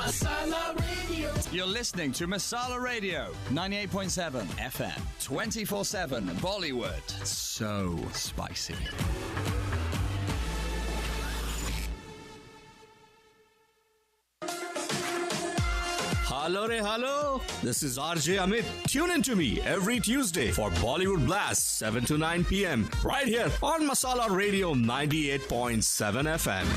Masala Radio. You're listening to Masala Radio, 98.7 FM, 24/7 Bollywood. So spicy. Hello. This is RJ Amit. Tune in to me every Tuesday for Bollywood Blast, 7 to 9 p.m. right here on Masala Radio 98.7 FM.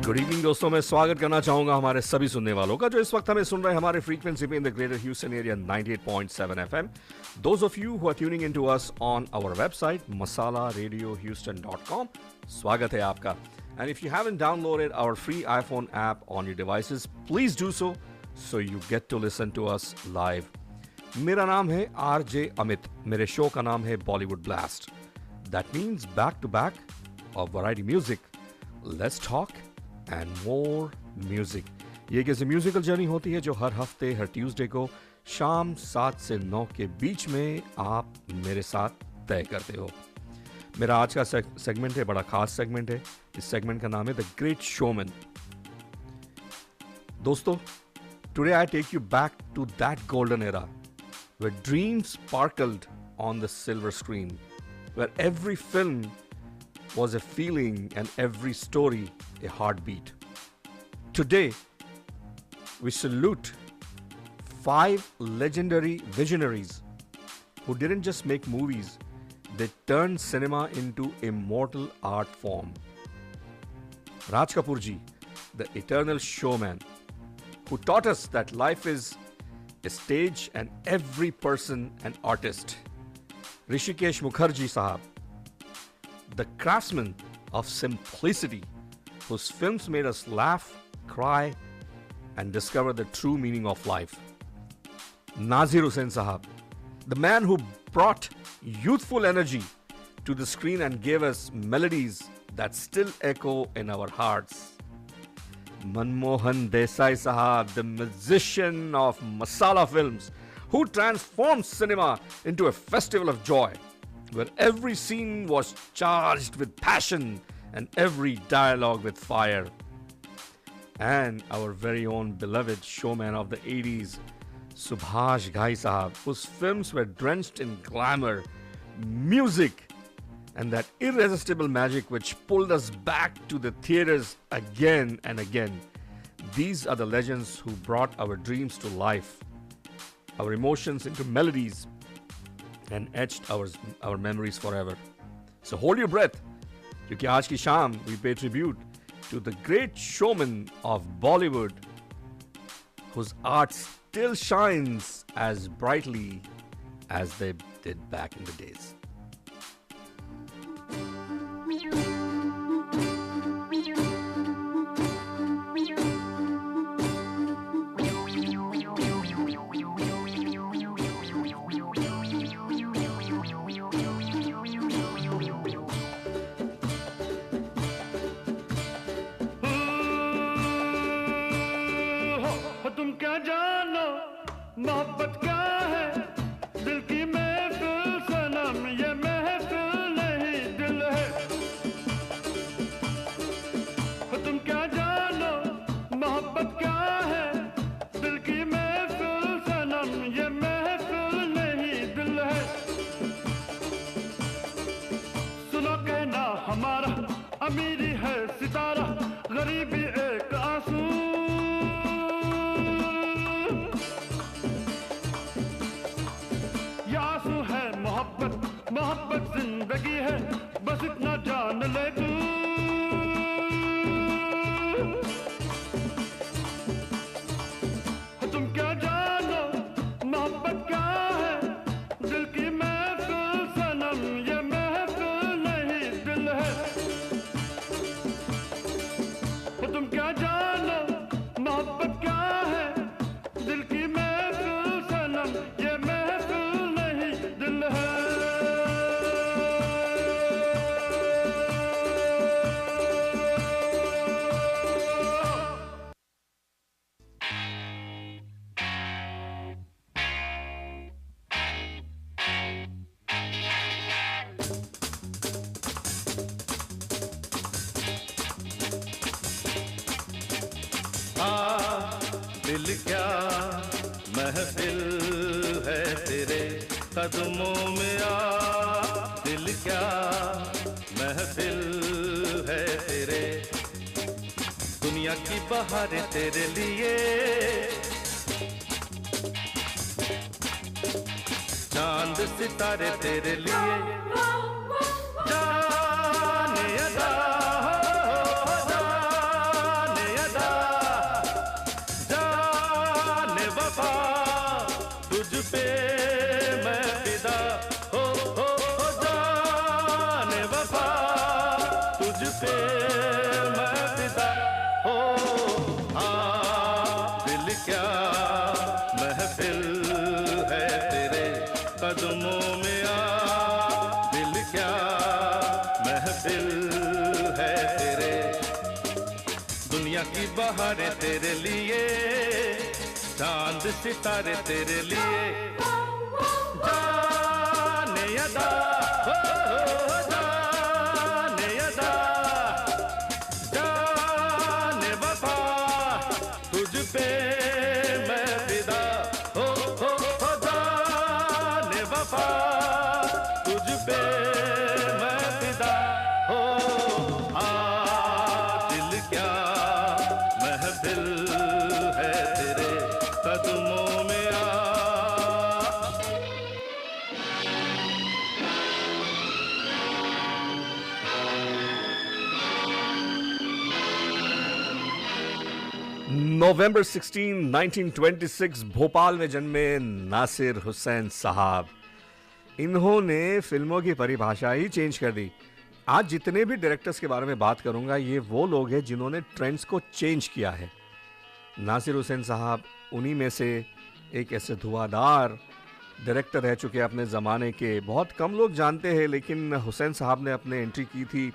Good evening दोस्तों, मैं स्वागत करना चाहूंगा हमारे सभी सुनने वालों का जो इस वक्त हमें सुन रहे हैं हमारे फ्रीक्वेंसी पे in the greater Houston area 98.7 FM. Those of you who are tuning into us on our website masalaradiohouston.com, स्वागत है आपका. And if you haven't downloaded our free iPhone app on your devices, please do so you get to listen to us live. मेरा नाम है RJ Amit. मेरे show का नाम है Bollywood Blast. That means back to back of variety music. Let's talk and more music. ये कैसे musical journey होती है जो हर हफ्ते हर ट्यूसडे को शाम 7 से 9 के बीच में आप मेरे साथ तय करते हो. मेरा आज का सेगमेंट है, बड़ा खास सेगमेंट है. इस सेगमेंट का नाम है द ग्रेट शोमैन. दोस्तों, today I take you back to that golden era where dreams sparkled on the silver screen, where every film was a feeling and every story a heartbeat. Today, we salute 5 legendary visionaries who didn't just make movies, they turned cinema into a mortal art form. Raj Kapoor ji, the eternal showman, who taught us that life is a stage and every person an artist. Hrishikesh Mukherjee sahab, the craftsman of simplicity, whose films made us laugh, cry, and discover the true meaning of life. Nazir Hussain sahab, the man who brought youthful energy to the screen and gave us melodies that still echo in our hearts. Manmohan Desai sahab, the musician of Masala Films, who transformed cinema into a festival of joy, where every scene was charged with passion and every dialogue with fire. And our very own beloved showman of the 80s, Subhash Ghai sahab, whose films were drenched in glamour, music, and that irresistible magic which pulled us back to the theaters again and again. These are the legends who brought our dreams to life, our emotions into melodies, and etched our memories forever. So hold your breath, क्योंकि आज की शाम we pay tribute to the great showman of Bollywood, whose art still shines as brightly as they did back in the days. मोहब्बत क्या है दिल की महफिल सनम, ये महफिल नहीं दिल है. तुम क्या जानो मोहब्बत क्या है दिल की महफिल सनम, ये महफिल नहीं दिल है. सुनो कहना हमारा अमीरी है सितारा, गरीबी एक आंसू. महफिल है तेरे कदमों में आ, दिल क्या महफिल है तेरे, दुनिया की बहारें तेरे लिए, चांद सितारे तेरे लिए, जाने अदा जाने अदा जाने वफा तुझ पे मैं फिदा हो जाने वफा तुझ पे मैं फिदा हो। हाँ दिल क्या महफिल है तेरे कदमों में आ, दिल क्या महफिल है तेरे, दुनिया की बहारें तेरे लिए, चांद सितारे तेरे लिए, जाने अदा जाने अदा जाने वफा तुझ पे मैं फिदा हो जाने वफा तुझ पे मैं फिदा हो। आ दिल क्या महफिल है तेरे कदमों में आ। नवंबर 16, 1926 भोपाल में जन्मे नासिर हुसैन साहब। इन्होंने फिल्मों की परिभाषा ही चेंज कर दी। आज जितने भी डायरेक्टर्स के बारे में बात करूंगा ये वो लोग हैं जिन्होंने ट्रेंड्स को चेंज किया है। नासिर हुसैन साहब उन्हीं में से एक ऐसे धुआंधार डायरेक्टर रह चुके अपने ज़माने के। बहुत कम लोग जानते हैं लेकिन हुसैन साहब ने अपने एंट्री की थी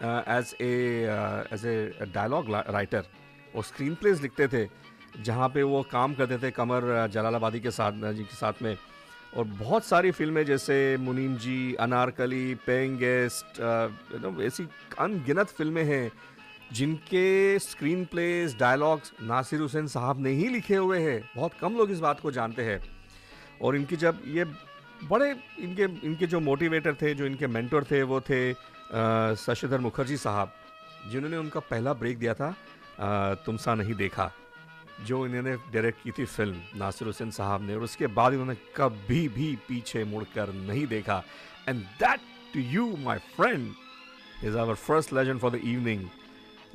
एज ए डायलॉग राइटर और स्क्रीन प्लेज लिखते थे, जहाँ पे वो काम करते थे कमर जलालाबादी के साथ में। और बहुत सारी फिल्में जैसे मुनीम जी, अनारकली, पेइंग गेस्ट, ऐसी अनगिनत फिल्में हैं जिनके screenplays dialogues Nasir Hussain sahab ने ही लिखे हुए हैं। बहुत कम लोग इस बात को जानते हैं। और इनकी जब ये बड़े इनके जो मोटिवेटर थे, जो इनके मेंटर थे, वो थे शशिधर मुखर्जी साहब, जिन्होंने उनका पहला ब्रेक दिया था तुम सा नहीं देखा, जो इन्होंने डायरेक्ट की थी फिल्म नासिर हुसैन साहब ने। और उसके बाद इन्होंने कभी भी पीछे मुड़कर नहीं देखा। And that to you my friend is our first legend for the evening,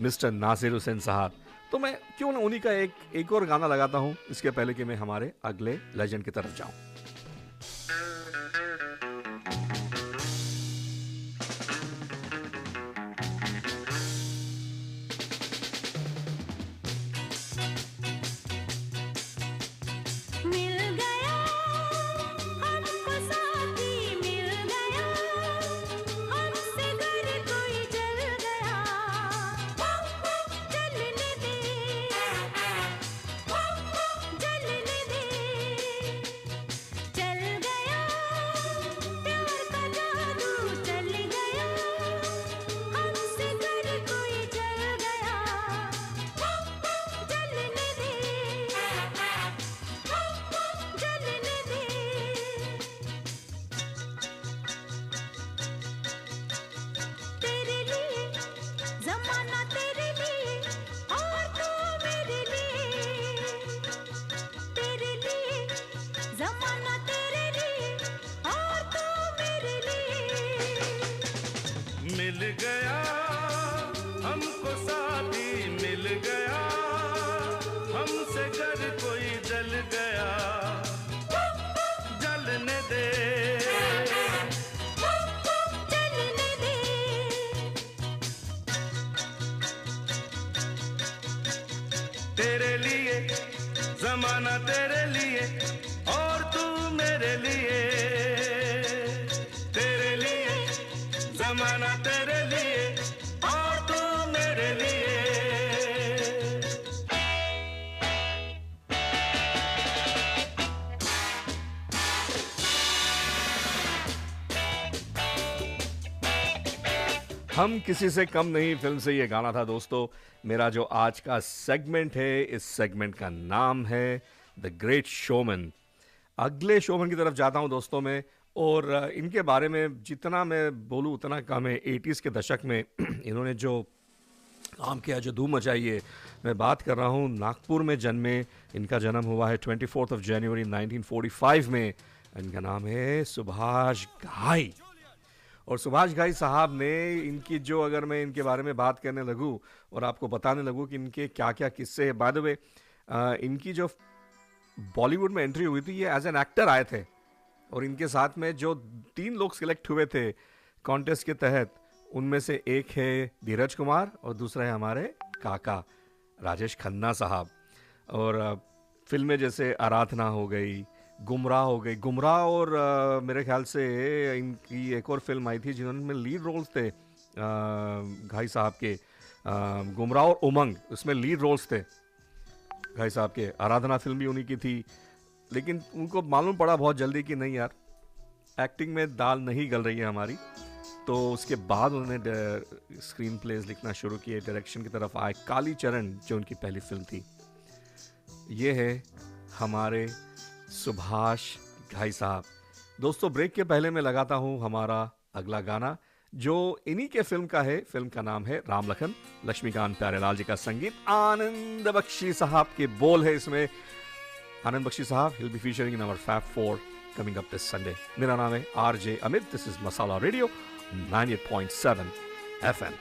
mister Nasir Hussain sahab. तो मैं क्यों ना उन्हीं का एक और गाना लगाता हूं इसके पहले कि मैं हमारे अगले लेजेंड की तरफ जाऊं। मिल गया हमको साथी, मिल गया हमसे घर कोई जल गया, जलने दे जलने दे। तेरे लिए जमाना, तेरे लिए और तू मेरे लिए, तेरे लिए जमाना, तेरे लिए और तू मेरे लिए। हम किसी से कम नहीं फिल्म से ये गाना था दोस्तों। मेरा जो आज का सेगमेंट है, इस सेगमेंट का नाम है द ग्रेट शोमैन। अगले शोमैन की तरफ जाता हूं दोस्तों में, और इनके बारे में जितना मैं बोलूं उतना कम है। 80s के दशक में इन्होंने जो काम किया, जो धूम मचाई है, मैं बात कर रहा हूँ नागपुर में जन्मे। इनका जन्म हुआ है 24 जनवरी 1945 में। इनका नाम है सुभाष घाई। और सुभाष घाई साहब ने इनकी जो, अगर मैं इनके बारे में बात करने लगूँ और आपको बताने लगूँ कि इनके क्या क्या किस्से हैं। बाय द वे, इनकी जो बॉलीवुड में एंट्री हुई थी, ये एज एन एक्टर आए थे, और इनके साथ में जो 3 लोग सिलेक्ट हुए थे कॉन्टेस्ट के तहत, उनमें से एक है धीरज कुमार और दूसरा है हमारे काका राजेश खन्ना साहब। और फिल्में जैसे आराधना हो गई, गुमराह हो गई। गुमराह और मेरे ख्याल से इनकी एक और फिल्म आई थी जिन्होंने लीड रोल्स थे घाई साहब के, गुमराह और उमंग, उसमें लीड रोल्स थे घाई साहब के। आराधना फिल्म भी उन्हीं की थी, लेकिन उनको मालूम पड़ा बहुत जल्दी कि नहीं यार, एक्टिंग में दाल नहीं गल रही है हमारी। तो उसके बाद उन्होंने स्क्रीन प्लेज लिखना शुरू किए, डायरेक्शन की तरफ आए। काली चरण जो उनकी पहली फिल्म थी, ये है हमारे सुभाष घाई साहब। दोस्तों, ब्रेक के पहले मैं लगाता हूँ हमारा अगला गाना, जो इन्हीं के फिल्म का है। फिल्म का नाम है राम लखन। लक्ष्मीकांत प्यारेलाल जी का संगीत, आनंद बख्शी साहब के बोल है इसमें। आनंद बख्शी साहब, he'll be featuring in our Fab 4 coming up this Sunday. मेरा नाम है RJ Amit. This is Masala Radio 98.7 FM.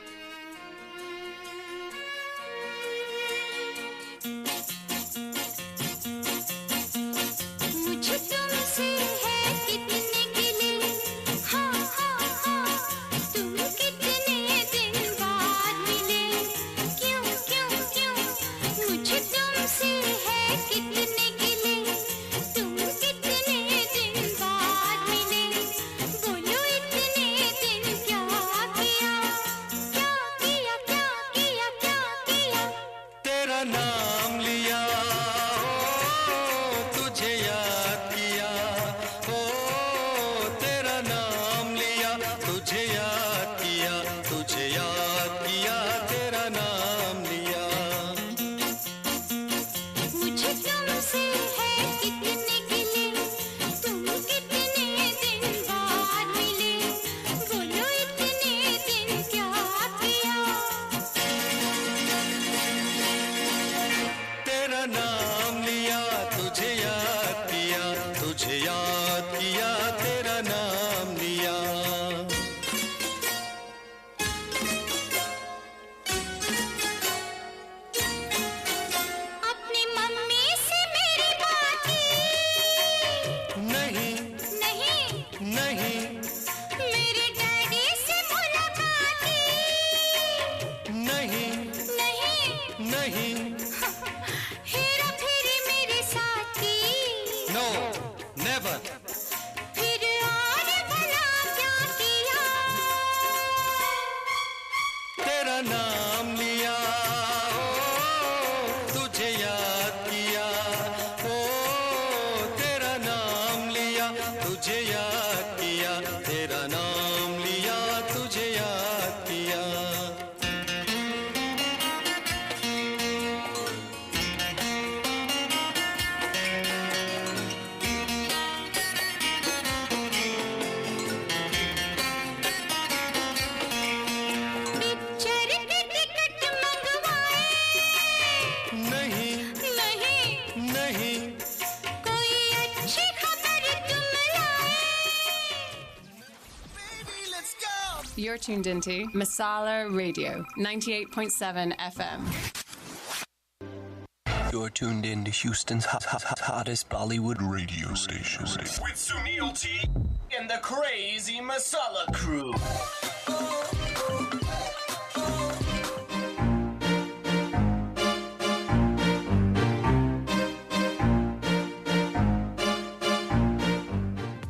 You're tuned into Masala Radio 98.7 FM. You're tuned in to Houston's hottest Bollywood radio station. With Sunil T and the Crazy Masala Crew.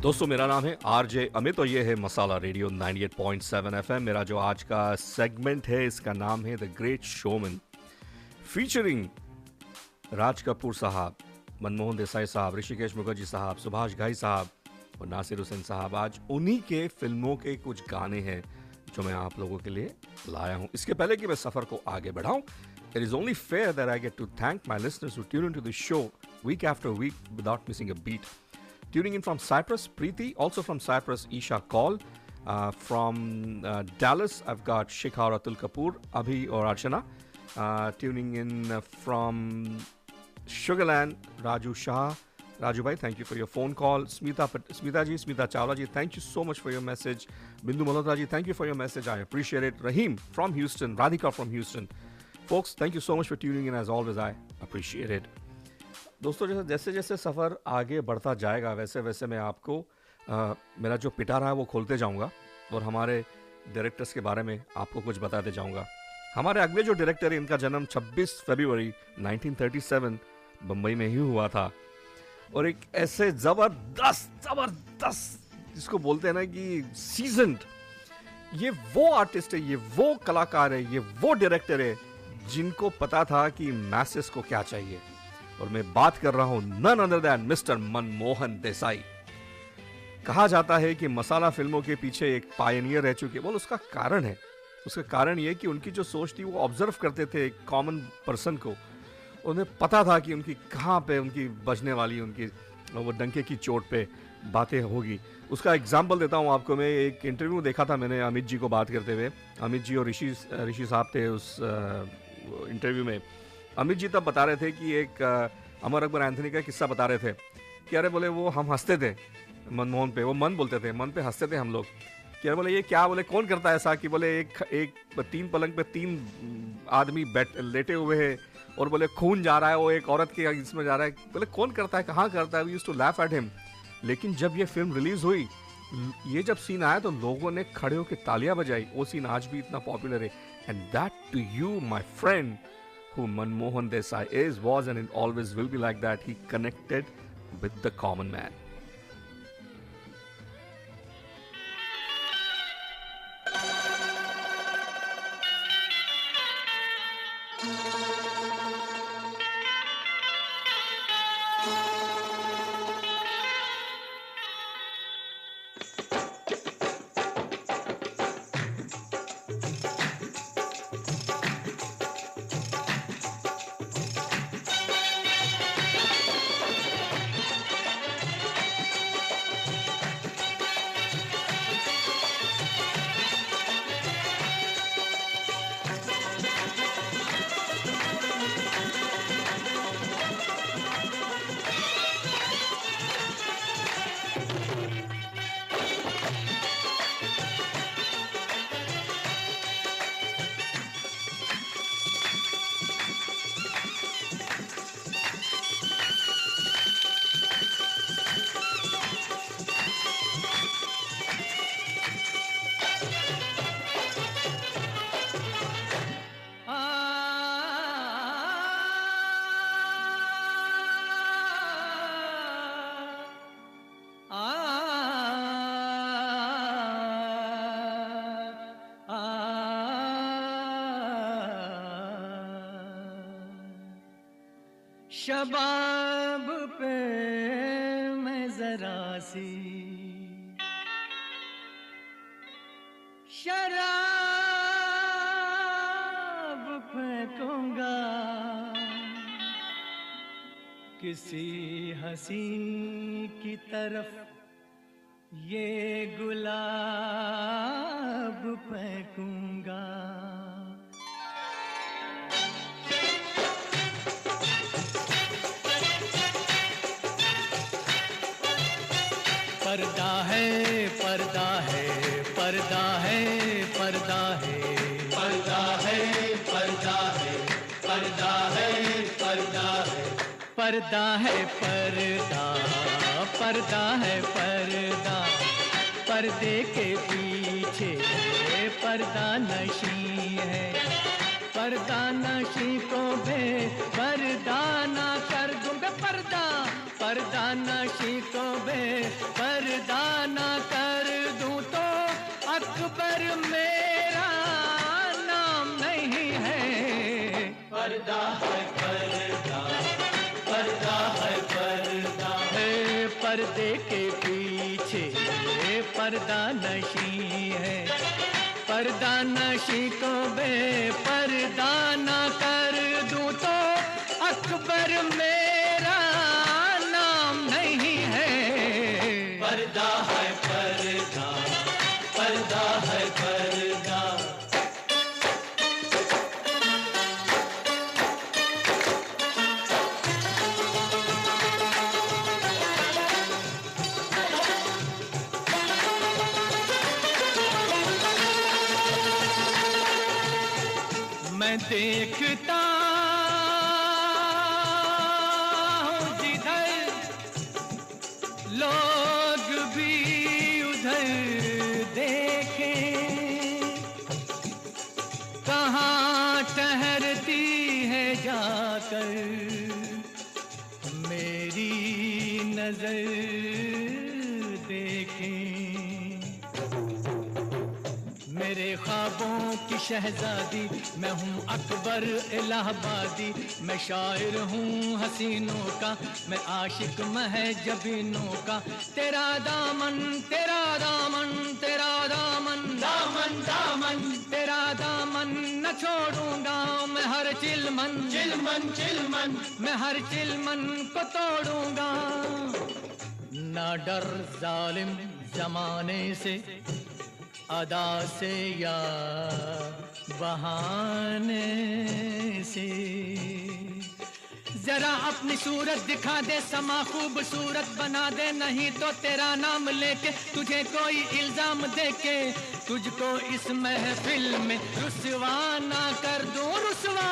दोस्तों, मेरा नाम है RJ Amit और ये है मसाला रेडियो 98.7 FM। मेरा जो आज का सेगमेंट है, इसका नाम है the great showman, featuring Raj Kapoor साहब, मनमोहन देसाई साहब, ऋषिकेश मुखर्जी साहब, सुभाष घाई साहब और नासिर हुसैन साहब। आज उन्हीं के फिल्मों के कुछ गाने हैं जो मैं आप लोगों के लिए लाया हूं। इसके पहले कि मैं सफ़र को आगे बढ़ाऊं, it is only fair that I get to thank my listeners who tune into the show week after week without missing a beat. Tuning in from Cyprus, Preeti. Also from Cyprus, Isha Kaul. From Dallas, I've got Shikhar Atul Kapoor, Abhi or Archana. Tuning in from Sugarland, Raju Shah. Raju bhai, thank you for your phone call. Smita Chawla ji, thank you so much for your message. Bindu Malhotra ji, thank you for your message. I appreciate it. Rahim from Houston, Radhika from Houston. Folks, thank you so much for tuning in. As always, I appreciate it. दोस्तों, जैसे जैसे सफ़र आगे बढ़ता जाएगा वैसे वैसे मैं आपको मेरा जो पिटारा है वो खोलते जाऊंगा और हमारे डायरेक्टर्स के बारे में आपको कुछ बताते जाऊंगा. हमारे अगले जो डायरेक्टर है, इनका जन्म 26 फरवरी 1937 बम्बई में ही हुआ था. और एक ऐसे जबरदस्त जिसको बोलते हैं ना कि सीजन्ड, ये वो आर्टिस्ट है, ये वो कलाकार है, ये वो डायरेक्टर है जिनको पता था कि मैसेस को क्या चाहिए. और मैं बात कर रहा हूं none other than mister Manmohan Desai. कहा जाता है कि मसाला फिल्मों के पीछे एक पायनियर रह चुके. बोल उसका कारण है, उसका कारण ये कि उनकी जो सोच थी वो ऑब्जर्व करते थे एक कॉमन पर्सन को. उन्हें पता था कि उनकी कहाँ पे उनकी बजने वाली, उनकी वो डंके की चोट पे बातें होगी. उसका एग्जाम्पल देता हूँ आपको. मैं एक इंटरव्यू देखा था मैंने अमित जी को बात करते हुए. अमित जी और ऋषि साहब थे उस इंटरव्यू में. अमित जी तब बता रहे थे कि एक अमर अकबर एंथनी का किस्सा बता रहे थे कि अरे बोले वो हम हंसते थे मनमोहन पे, वो मन बोलते थे, मन पे हंसते थे हम लोग कि अरे बोले ये क्या, बोले कौन करता है ऐसा कि बोले एक 3 पलंग पे 3 आदमी लेटे हुए हैं और बोले खून जा रहा है, वो एक औरत के इसमें जा रहा है, बोले कौन करता है, कहाँ करता है. We used to laugh at him. लेकिन जब ये फिल्म रिलीज हुई, ये जब सीन आया तो लोगों ने खड़े होकर तालियां बजाई. वो सीन आज भी इतना पॉपुलर है. And that to you my friend who Manmohan Desai is, was and it always will be like that. He connected with the common man. शबाब पे मैं जरा सी शराब फेंकूंगा, किसी हसी की तरफ ये गुलाब फेंकूंगा. पर्दा है, पर्दा है, पर्दा है, पर्दा है, पर्दा है, पर्दा है, पर्दा है, पर्दा है, पर्दा है, पर्दा, पर्दा है, पर्दा, पर्दे के पीछे पर्दा नशी है. पर्दा नशी को बेपर्दा ना कर दूंगा. पर्दा, पर्दा नशी को बेपर्दा ना कर दूं तो अकबर मेरा नाम नहीं है. पर्दा है, पर्दा, पर्दा है, पर्दा है, पर्दे के पीछे पर्दा नशी है. पर्दा नशी को बेपर्दा ना कर दूं तो अकबर मेरा देखता हूँ जिधर लोग भी उधर देखें, कहाँ ठहरती है जाकर मेरी नजर देखें। मेरे ख्वाबों की शहजादी मैं हूँ अकबर इलाहाबादी, मैं शायर हूँ हसीनों का, मैं आशिक महजबीनों का। तेरा दामन तेरा दामन तेरा दामन दामन दामन तेरा दामन न छोड़ूंगा मैं, हर चिलमन चिलमन चिलमन मैं हर चिलमन को तोड़ूंगा। ना डर जालिम जमाने से, अदा से या बहाने से। जरा अपनी सूरत दिखा दे, समा खूबसूरत बना दे, नहीं तो तेरा नाम लेके तुझे कोई इल्जाम देके तुझको इस महफिल में रुसवा ना कर दूं, रुसवा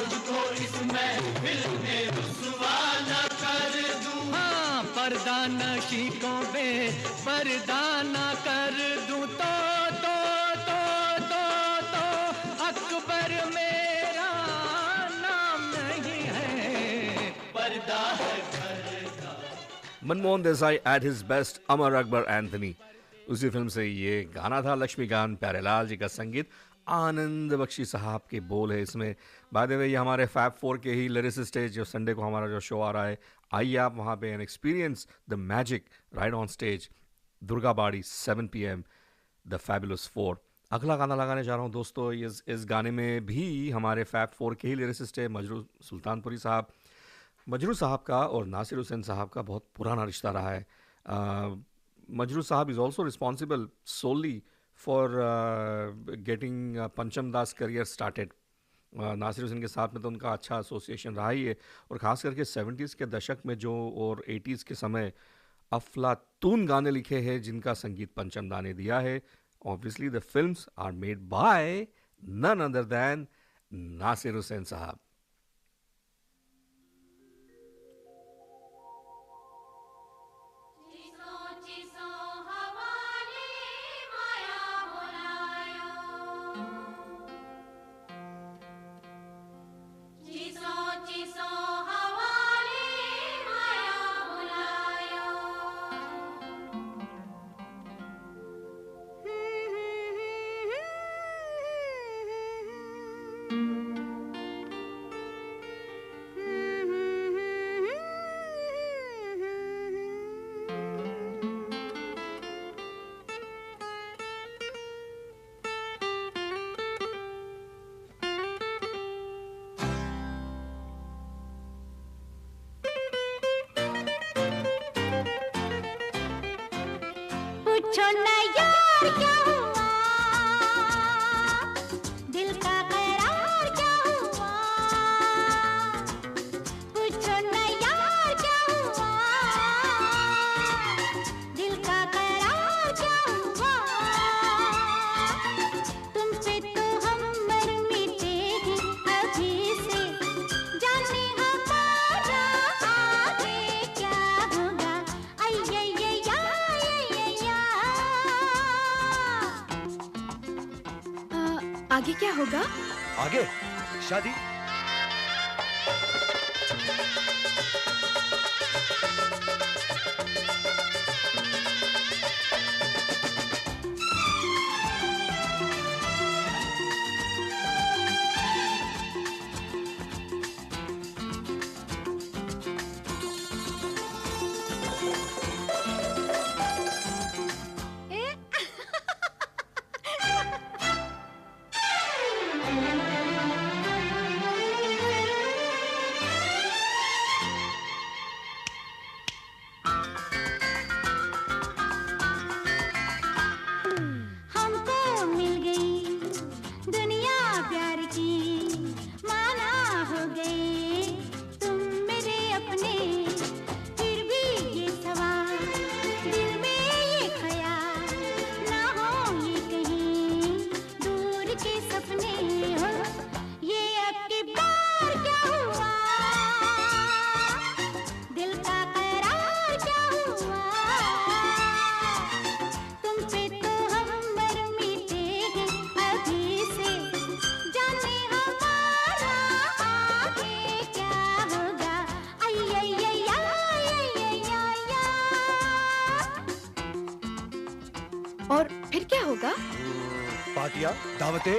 तुझको इस महफिल में रुसवा ना कर दूं। हाँ, पर्दा नशी को बे पर्दा ना कर दूं तो अकबर मेरा नाम नहीं है, पर्दा है पर्दा। Manmohan Desai at his best, Amar Akbar Anthony, उसी फिल्म से ये गाना था। लक्ष्मीकांत प्यारेलाल जी का संगीत, आनंद बख्शी साहब के बोल है इसमें। बाय द वे ये हमारे फैब 4 के ही लिरिसिस्ट है, जो संडे को हमारा जो शो आ रहा है, आइए आप वहाँ पे and experience the magic right on stage, Durgabari 7 PM, the fabulous 4। अगला गाना लगाने जा रहा हूँ दोस्तों, इस गाने में भी हमारे फैब 4 के ही लिरिसिस्ट है मजरू सुल्तानपुरी साहब। मजरू साहब का और नासिर हुसैन साहब का बहुत पुराना रिश्ता रहा है। Majrooh sahab is also responsible solely for getting Pancham Das career started. Nasir Hussain के साथ में तो उनका अच्छा एसोसिएशन रहा ही है, और ख़ास करके 70s के दशक में जो और 80s के समय अफलातून गाने लिखे हैं जिनका संगीत पंचम दा ने दिया है। Obviously, the films are made by none other than Nasir Hussain Sahab. आगे क्या होगा? आगे शादी। और फिर क्या होगा? पार्टियां, दावतें।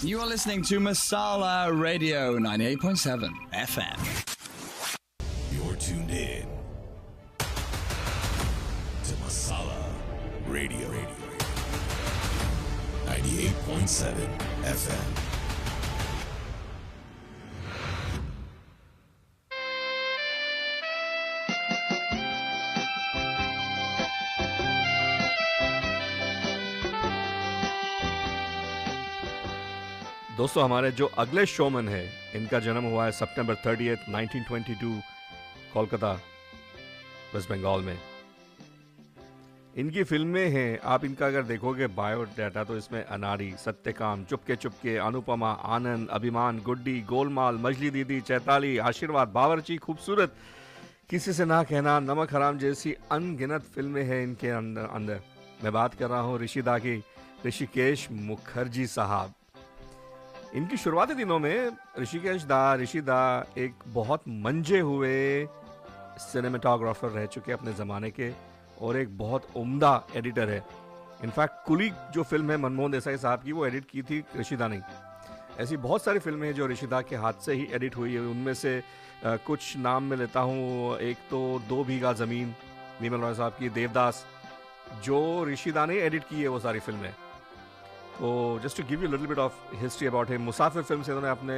You are listening to Masala Radio 98.7 FM. You're tuned in to Masala Radio 98.7 FM. दोस्तों, हमारे जो अगले शोमैन है, इनका जन्म हुआ है सितंबर 30, 1922 कोलकाता, वेस्ट बंगाल में। इनकी फिल्में हैं, आप इनका अगर देखोगे बायोडाटा तो इसमें अनाड़ी, सत्यकाम, चुपके चुपके, अनुपमा, आनंद, अभिमान, गुड्डी, गोलमाल, मजली दीदी, चैताली, आशीर्वाद, बावर्ची, खूबसूरत, किसी से ना कहना, नमक हराम जैसी अनगिनत फिल्में हैं इनके अंदर। मैं बात कर रहा हूँ ऋषिदा की, ऋषिकेश मुखर्जी साहब। इनकी शुरुआती दिनों में ऋषिदा एक बहुत मंजे हुए सिनेमेटोग्राफर रह चुके अपने ज़माने के, और एक बहुत उम्दा एडिटर है। इनफैक्ट कुली जो फिल्म है मनमोहन देसाई साहब की, वो एडिट की थी ऋषिदा ने। ऐसी बहुत सारी फिल्में हैं जो ऋषिदा के हाथ से ही एडिट हुई है। उनमें से कुछ नाम मैं लेता हूँ। एक तो 2 बीघा ज़मीन नीमल रॉय साहब की, देवदास, जो ऋषिदा ने एडिट की है वो सारी फिल्में। तो just to give you little bit of history about him, Musafir film से उन्होंने अपने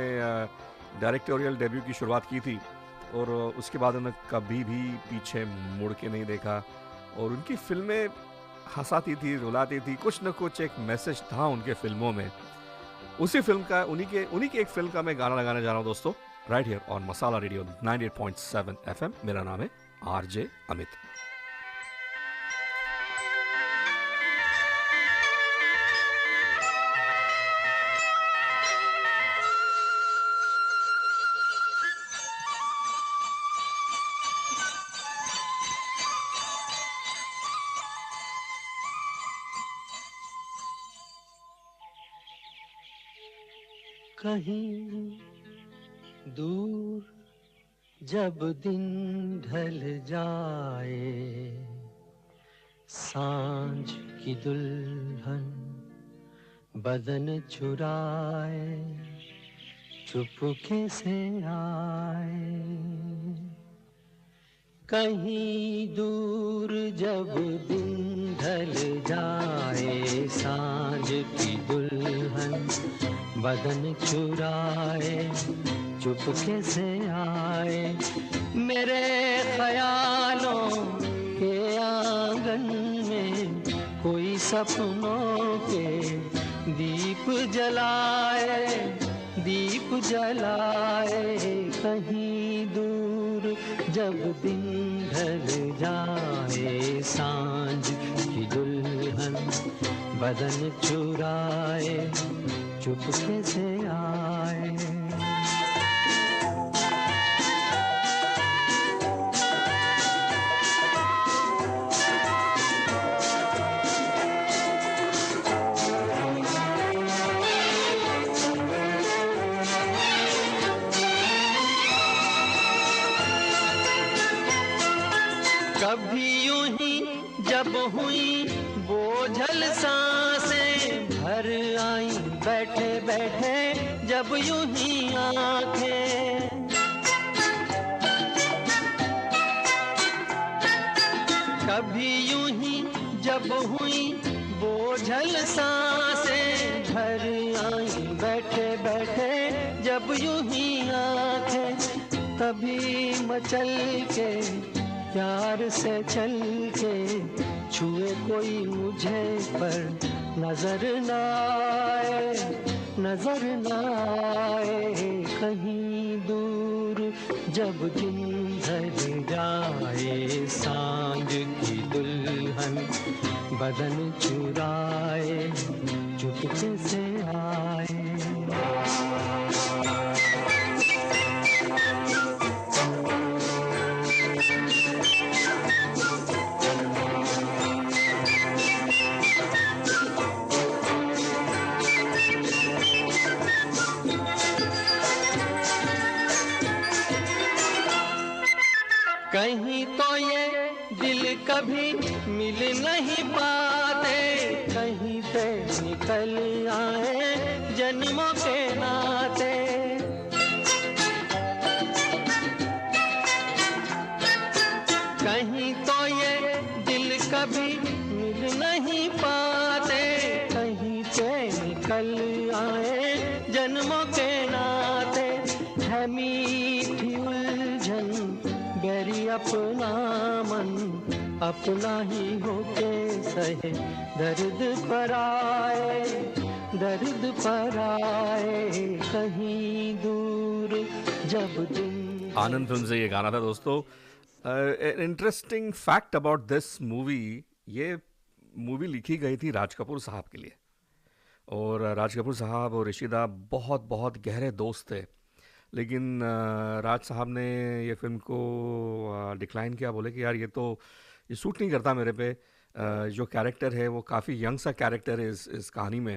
डायरेक्टोरियल डेब्यू की शुरुआत की थी, और उसके बाद उन्होंने कभी भी पीछे मुड़ के नहीं देखा। और उनकी फिल्में हंसाती थी, रुलाती थी, कुछ न कुछ एक मैसेज था उनके फिल्मों में। उसी फिल्म का, उन्हीं की एक फिल्म का मैं गाना लगाने जा रहा हूँ दोस्तों, right here on masala radio 98.7 FM। मेरा नाम है RJ अमित। कहीं दूर जब दिन ढल जाए, सांझ की दुल्हन बदन चुराए, चुपके से आए। कहीं दूर जब दिन ढल जाए, सांझ की दुल्हन बदन चुराए, चुपके से आए। मेरे ख्यालों के आंगन में कोई सपनों के दीप जलाए, दीप जलाए। कहीं दूर जब दिन ढल जाए, सांझ की दुल्हन बदन चुराए, चुपके से आए। जब हुई बोझल सांसें भर आई बैठे बैठे जब यूं ही आंखें कभी यूं ही जब हुई बोझल सांसें भर आई बैठे बैठे जब यूं ही आंखें तभी मचल के प्यार से चल के छुए कोई मुझे पर नजर न आए कहीं दूर जब दिन ढल जाए सांझ की दुल्हन बदन चुराए चुपके से आए कहीं तो ये दिल कभी मिल नहीं पाते कहीं से निकल आए जन्मों के नाते कहीं तो ये दिल कभी मिल नहीं पाते कहीं से निकल आए जन्मों के नाते है मीठी उलझन गैरी अपना मन अपना ही होके सहे दर्द पर आए कहीं दूर जब दिन। आनंद फिल्म से ये गाना था दोस्तों। Interesting fact about this movie, ये मूवी लिखी गई थी राज कपूर साहब के लिए और राज कपूर साहब और ऋषिदा बहुत बहुत गहरे दोस्त थे, लेकिन राज साहब ने ये फिल्म को डिक्लाइन किया, बोले कि यार ये सूट नहीं करता मेरे पे, जो कैरेक्टर है वो काफ़ी यंग सा कैरेक्टर है इस कहानी में,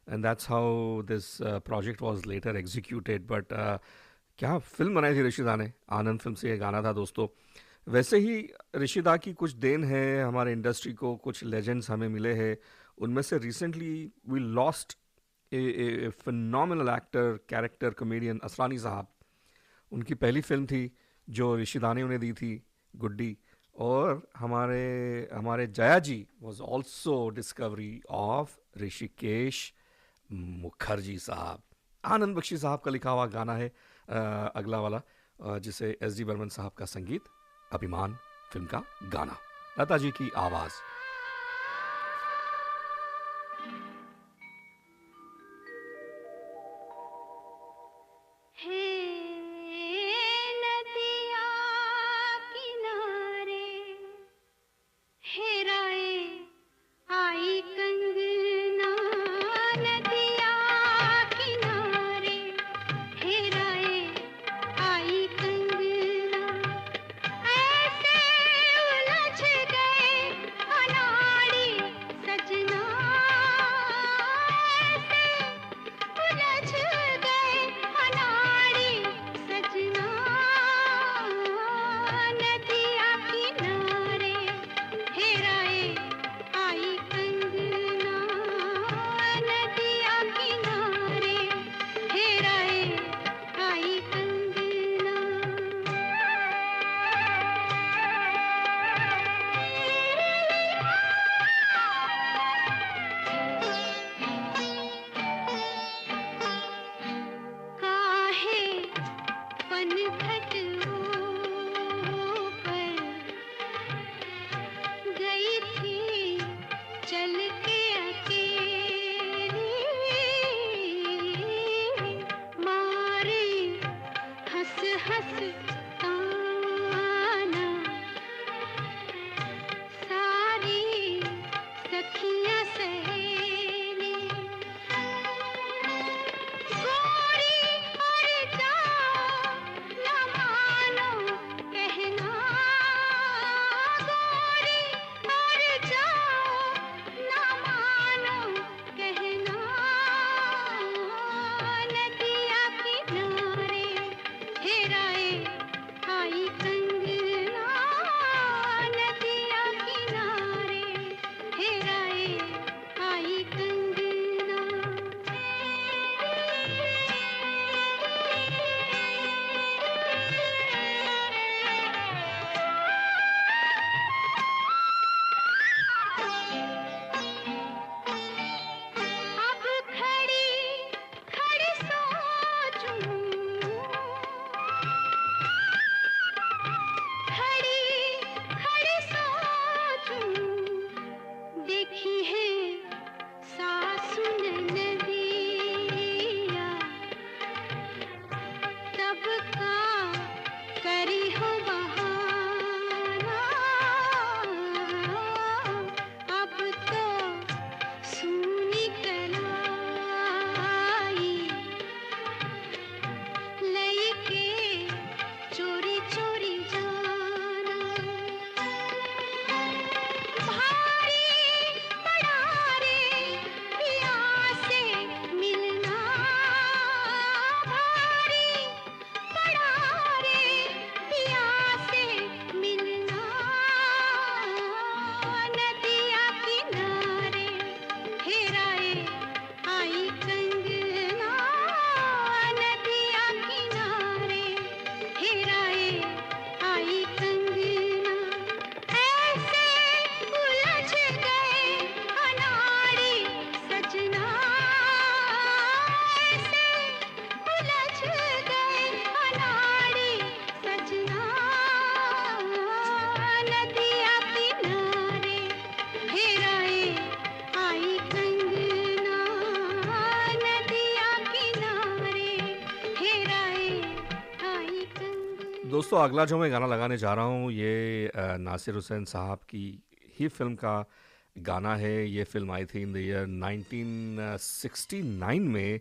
and that's how this project was later executed. But क्या फिल्म बनाई थी ऋषिदा ने, आनंद फिल्म से ये गाना था दोस्तों। वैसे ही ऋषिदा की कुछ देन है हमारे इंडस्ट्री को, कुछ लेजेंड्स हमें मिले हैं, उनमें से recently we lost a phenomenal actor, character comedian Asrani sahab. उनकी पहली फिल्म थी जो ऋषिदा ने उन्हें दी थी, गुड्डी, और हमारे Jaya ji was also discovery of Rishikesh Mukherjee साहब। आनंद बख्शी साहब का लिखा हुआ गाना है अगला वाला, जिसे एस.डी. बर्मन साहब का संगीत, अभिमान फिल्म का गाना, लता जी की आवाज़। दोस्तों अगला जो मैं गाना लगाने जा रहा हूँ ये नासिर हुसैन साहब की ही फिल्म का गाना है। ये फिल्म आई थी इन द ईयर 1969 में।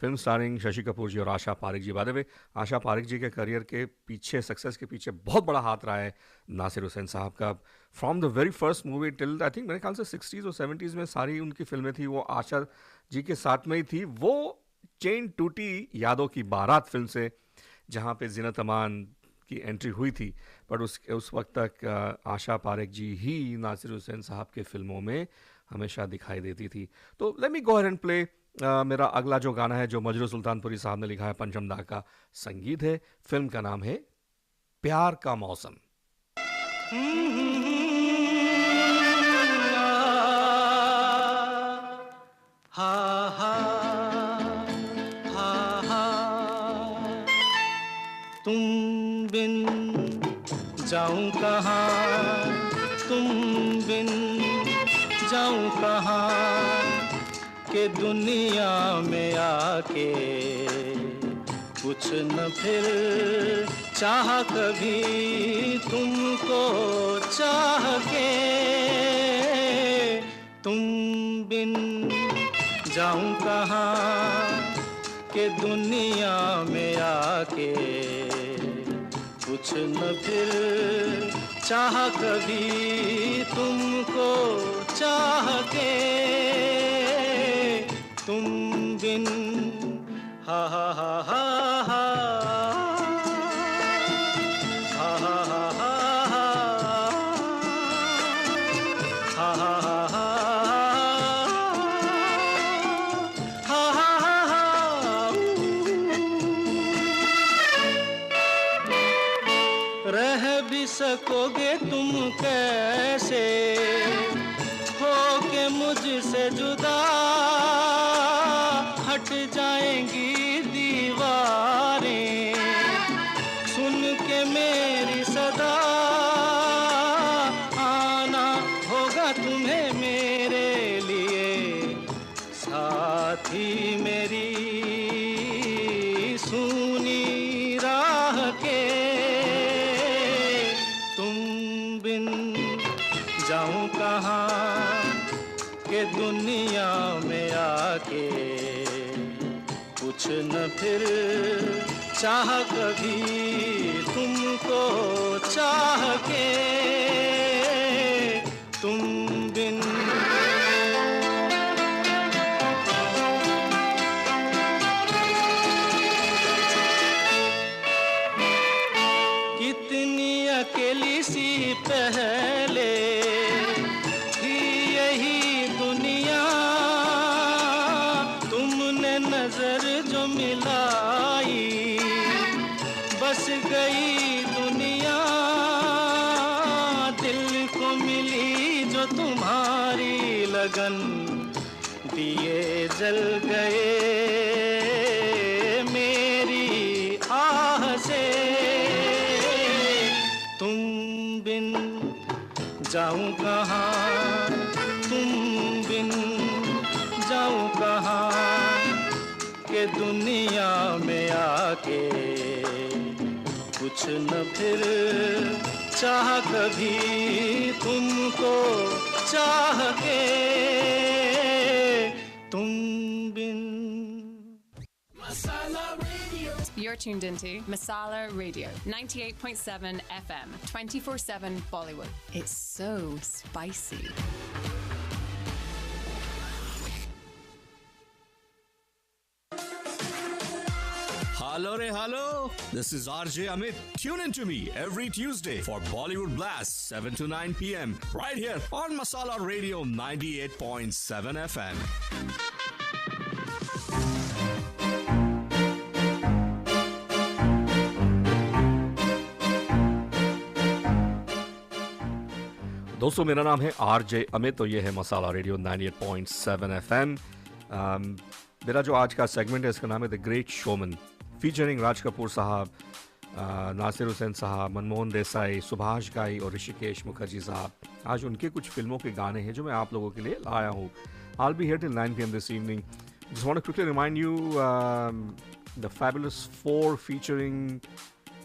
फिल्म स्टारिंग शशि कपूर जी और आशा पारिक जी। बाय द वे आशा पारिक जी के करियर के पीछे, सक्सेस के पीछे बहुत बड़ा हाथ रहा है नासिर हुसैन साहब का। From the very first movie till I think मेरे ख्याल से 60s और 70s में सारी उनकी फिल्में थी वो आशा जी के साथ में ही थी। वो चेन टूटी यादों की बारात फिल्म से, जहाँ पे ज़ीनत अमान की एंट्री हुई थी, पर उस वक्त तक आशा पारेख जी ही नासिर हुसैन साहब के फिल्मों में हमेशा दिखाई देती थी। तो let me go ahead and play मेरा अगला जो गाना है, जो मजरू सुल्तानपुरी साहब ने लिखा है, पंचम दा का संगीत है। फिल्म का नाम है प्यार का मौसम। तुम बिन जाऊं कहाँ, तुम बिन जाऊं कहाँ, के दुनिया में आके कुछ न फिर चाह कभी तुमको चाह के। तुम बिन जाऊं कहाँ, के दुनिया में आके कुछ न फिर चाह कभी तुमको चाह के। तुम बिन हा हा हा हा हा हा हा हा हा हा रह भी सकोगे तुम कैसे हो के मुझसे जुदा, हट जाएंगी दीवारें सुन के मेरी सदा। आना होगा तुम्हें मेरे लिए साथी मेरी सुनी राह के। जाऊं कहाँ के दुनिया में आके कुछ न फिर चाह कभी तुमको चाह के। तुम बिन कितनी अकेली सी पहले थी यही दुनिया, तुमने नजर जो मिलाई बस गई दुनिया। दिल को मिली जो तुम्हारी लगन, दिए जल गए मेरी आह से। तुम बिन जाऊं कहाँ, तुम बिन जाऊं कहाँ, के दुनिया में आके कुछ न फिर चाह कभी तुमको चाह के। तुम बिन। You're tuned into Masala Radio, 98.7 FM, 24/7 Bollywood. It's so spicy. Hello, hello. This is RJ Amit. Tune in to me every Tuesday for Bollywood Blast, 7 to 9 p.m. right here on Masala Radio 98.7 FM. दोस्तों मेरा नाम है RJ Amit, तो ये है मसाला radio 98.7 FM। मेरा जो आज का सेगमेंट है इसका नाम है the great showman, featuring Raj Kapoor साहब, नासिर हुसैन साहब, मनमोहन देसाई, सुभाष घाई और ऋषिकेश मुखर्जी साहब। आज उनके कुछ फिल्मों के गाने हैं जो मैं आप लोगों के लिए लाया हूँ। I'll be here till 9 p.m. this evening. Just want to quickly remind you the fabulous 4 featuring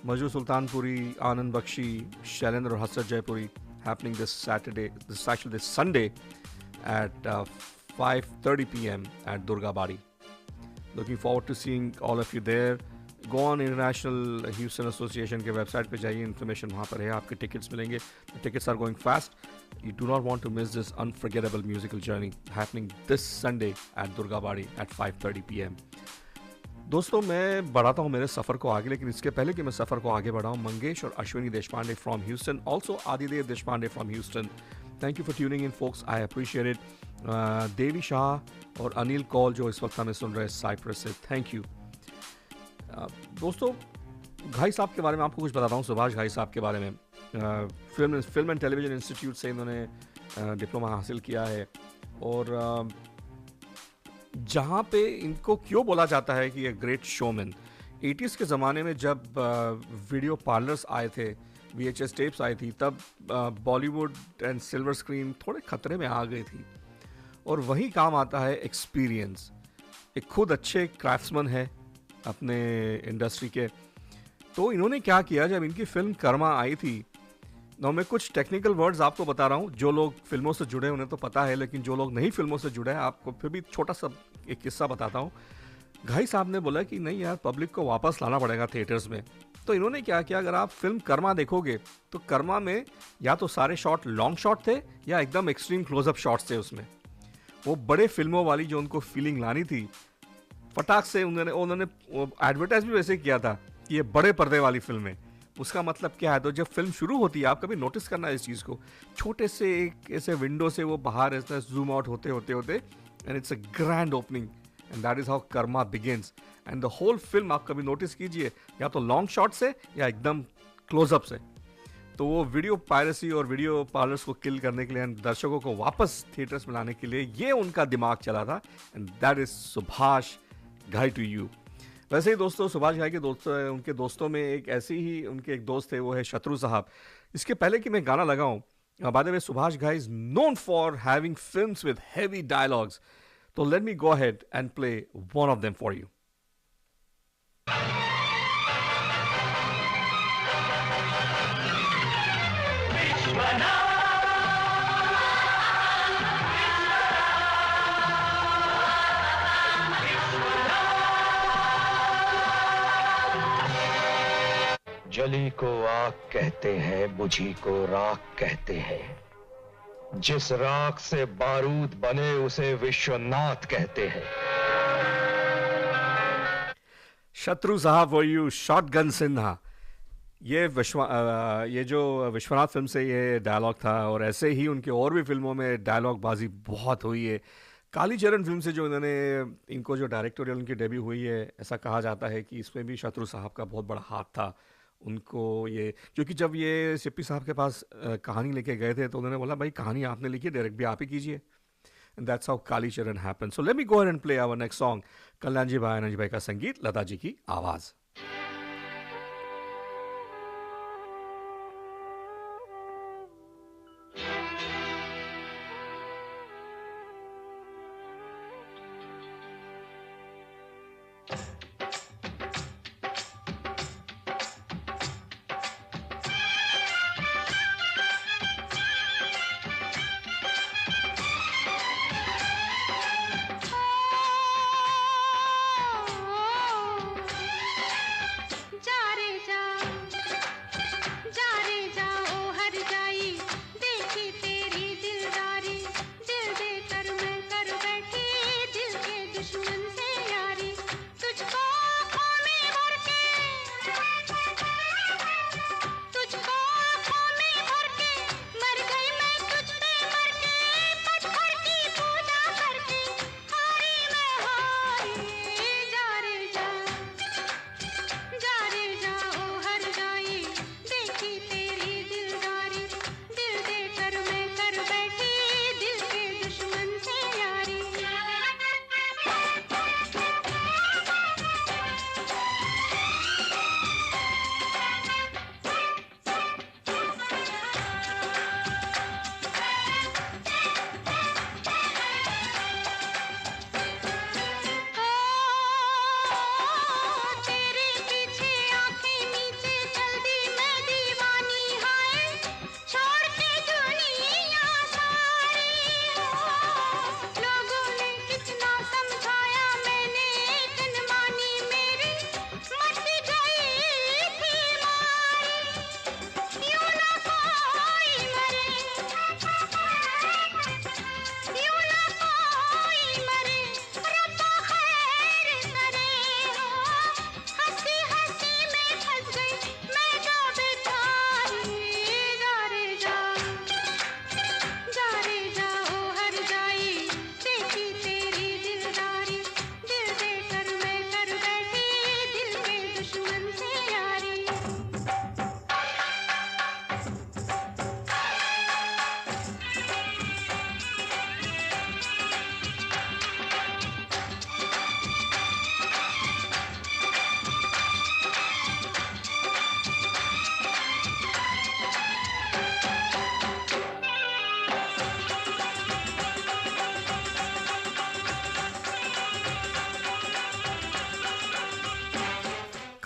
Majhu Sultanpuri, Anand Bakshi, Shailendra or Hasrat Jaipuri happening this Sunday at 5:30 p.m. at Durga Badi. Looking forward to seeing all of you there. Go on International Houston Association के website पे जाइए, information वहाँ पर है, आपके tickets मिलेंगे. The tickets are going fast. You do not want to miss this unforgettable musical journey happening this Sunday at Durga Badi at 5:30 p.m. दोस्तों, मैं बढ़ाता हूँ मेरे सफ़र को आगे, लेकिन इसके पहले कि मैं सफ़र को आगे बढ़ाऊँ, मंगेश और Ashwini Deshpande from Houston, also Adidev Deshpande from Houston, thank you for tuning in folks, I appreciate it. Devi Shah और अनिल कौल जो इस वक्त हमें सुन रहे हैं साइप्रस से, थैंक यू. दोस्तों, घाई साहब के बारे में आपको कुछ बताता हूँ, सुभाष घाई साहब के बारे में. फिल्म एंड टेलीविज़न इंस्टीट्यूट से इन्होंने डिप्लोमा हासिल किया है, और जहाँ पे इनको क्यों बोला जाता है कि ये ग्रेट शोमैन, 80s के ज़माने में जब वीडियो पार्लर्स आए थे, VHS टेप्स आई थी, तब बॉलीवुड एंड सिल्वर स्क्रीन थोड़े खतरे में आ गई थी, और वही काम आता है एक्सपीरियंस. एक खुद अच्छे क्राफ्ट्समैन है अपने इंडस्ट्री के, तो इन्होंने क्या किया, जब इनकी फिल्म कर्मा आई थी, ना मैं कुछ टेक्निकल वर्ड्स आपको बता रहा हूँ, जो लोग फिल्मों से जुड़े उन्हें तो पता है, लेकिन जो लोग नहीं फिल्मों से जुड़े हैं, आपको फिर भी छोटा सा एक किस्सा बताता हूँ. घाई साहब ने बोला कि नहीं यार, पब्लिक को वापस लाना पड़ेगा थिएटर्स में. तो इन्होंने क्या किया, अगर आप फिल्म कर्मा देखोगे तो कर्मा में या तो सारे शॉट लॉन्ग शॉट थे या एकदम एक्सट्रीम क्लोजअप शॉट्स थे. उसमें वो बड़े फिल्मों वाली जो उनको फीलिंग लानी थी, फटाक से उन्होंने एडवर्टाइज भी वैसे किया था कि ये बड़े पर्दे वाली फिल्म है. उसका मतलब क्या है, तो जब फिल्म शुरू होती है, आप कभी नोटिस करना इस चीज़ को, छोटे से एक ऐसे विंडो से वो बाहर ऐसा जूम आउट होते and it's a grand opening, and that is how Karma begins. And the whole film आप कभी नोटिस कीजिए, या तो लॉन्ग शॉट से या एकदम क्लोजअप से. तो वो वीडियो पायरेसी और वीडियो पार्लर्स को किल करने के लिए एंड दर्शकों को वापस थिएटर्स में लाने के लिए ये उनका दिमाग चला था, एंड दैट इज़ सुभाष घाई टू यू. वैसे ही दोस्तों, सुभाष घाई के उनके दोस्तों में एक ऐसे ही उनके एक दोस्त थे, वो है शत्रु साहब. इसके पहले कि मैं गाना लगाऊं, by the way Subhash Ghai is known for having films with heavy dialogues, तो let me go ahead and play one of them for you. जली को आग कहते हैं, बुझी को राख कहते हैं, जिस राख से बारूद बने उसे विश्वनाथ कहते हैं. शत्रु साहब वो यू शॉटगन सिन्हा, ये जो विश्वनाथ फिल्म से ये डायलॉग था, और ऐसे ही उनके और भी फिल्मों में डायलॉग बाजी बहुत हुई है. कालीचरण फिल्म से जो इनको जो डायरेक्टोरियल उनकी डेब्यू हुई है, ऐसा कहा जाता है कि इसमें भी शत्रु साहब का बहुत बड़ा हाथ था. उनको ये, क्योंकि जब ये सिप्पी साहब के पास कहानी लेके गए थे, तो उन्होंने बोला भाई कहानी आपने लिखी है, डायरेक्ट भी आप ही कीजिए. And that's how Kalicharan happened. So let me go ahead and play our next song. Kalyan ji भाई, आनंद जी भाई का संगीत, लता जी की आवाज़.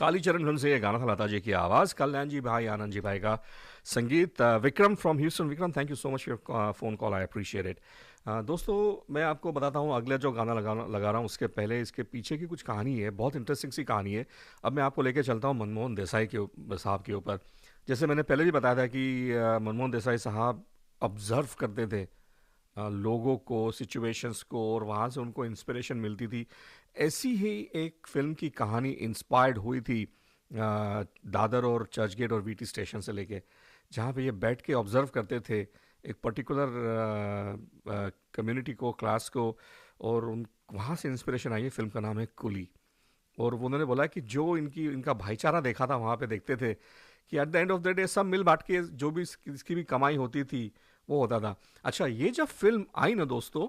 कालीचरण फिल्म से ये गाना था, लता जी की आवाज़, कल्याण जी भाई, आनंद जी भाई का संगीत। Vikram from Houston, Vikram thank you so much for phone call, I appreciate it. दोस्तों मैं आपको बताता हूँ अगला जो गाना लगा रहा हूँ उसके पहले इसके पीछे की कुछ कहानी है, बहुत इंटरेस्टिंग सी कहानी है। अब मैं आपको लेके चलता हूँ मनमोहन देसाई के साहब के ऊपर। जैसे मैंने पहले भी बताया था कि मनमोहन देसाई साहब ऑब्ज़र्व करते थे लोगों को, सिचुएशंस को, और वहाँ से उनको इंस्पिरेशन मिलती थी। ऐसी ही एक फ़िल्म की कहानी इंस्पायर्ड हुई थी दादर और चर्चगेट और वीटी स्टेशन से लेके, जहाँ पे ये बैठ के ऑब्ज़र्व करते थे एक पर्टिकुलर कम्युनिटी को, क्लास को, और वहाँ से इंस्पिरेशन आई है। फ़िल्म का नाम है कुली। और उन्होंने बोला कि जो इनका भाईचारा देखा था वहाँ पे, देखते थे कि at the end of the day सब मिल बांट के जो भी इसकी भी कमाई होती थी वो होता था। अच्छा, ये जब फिल्म आई ना दोस्तों,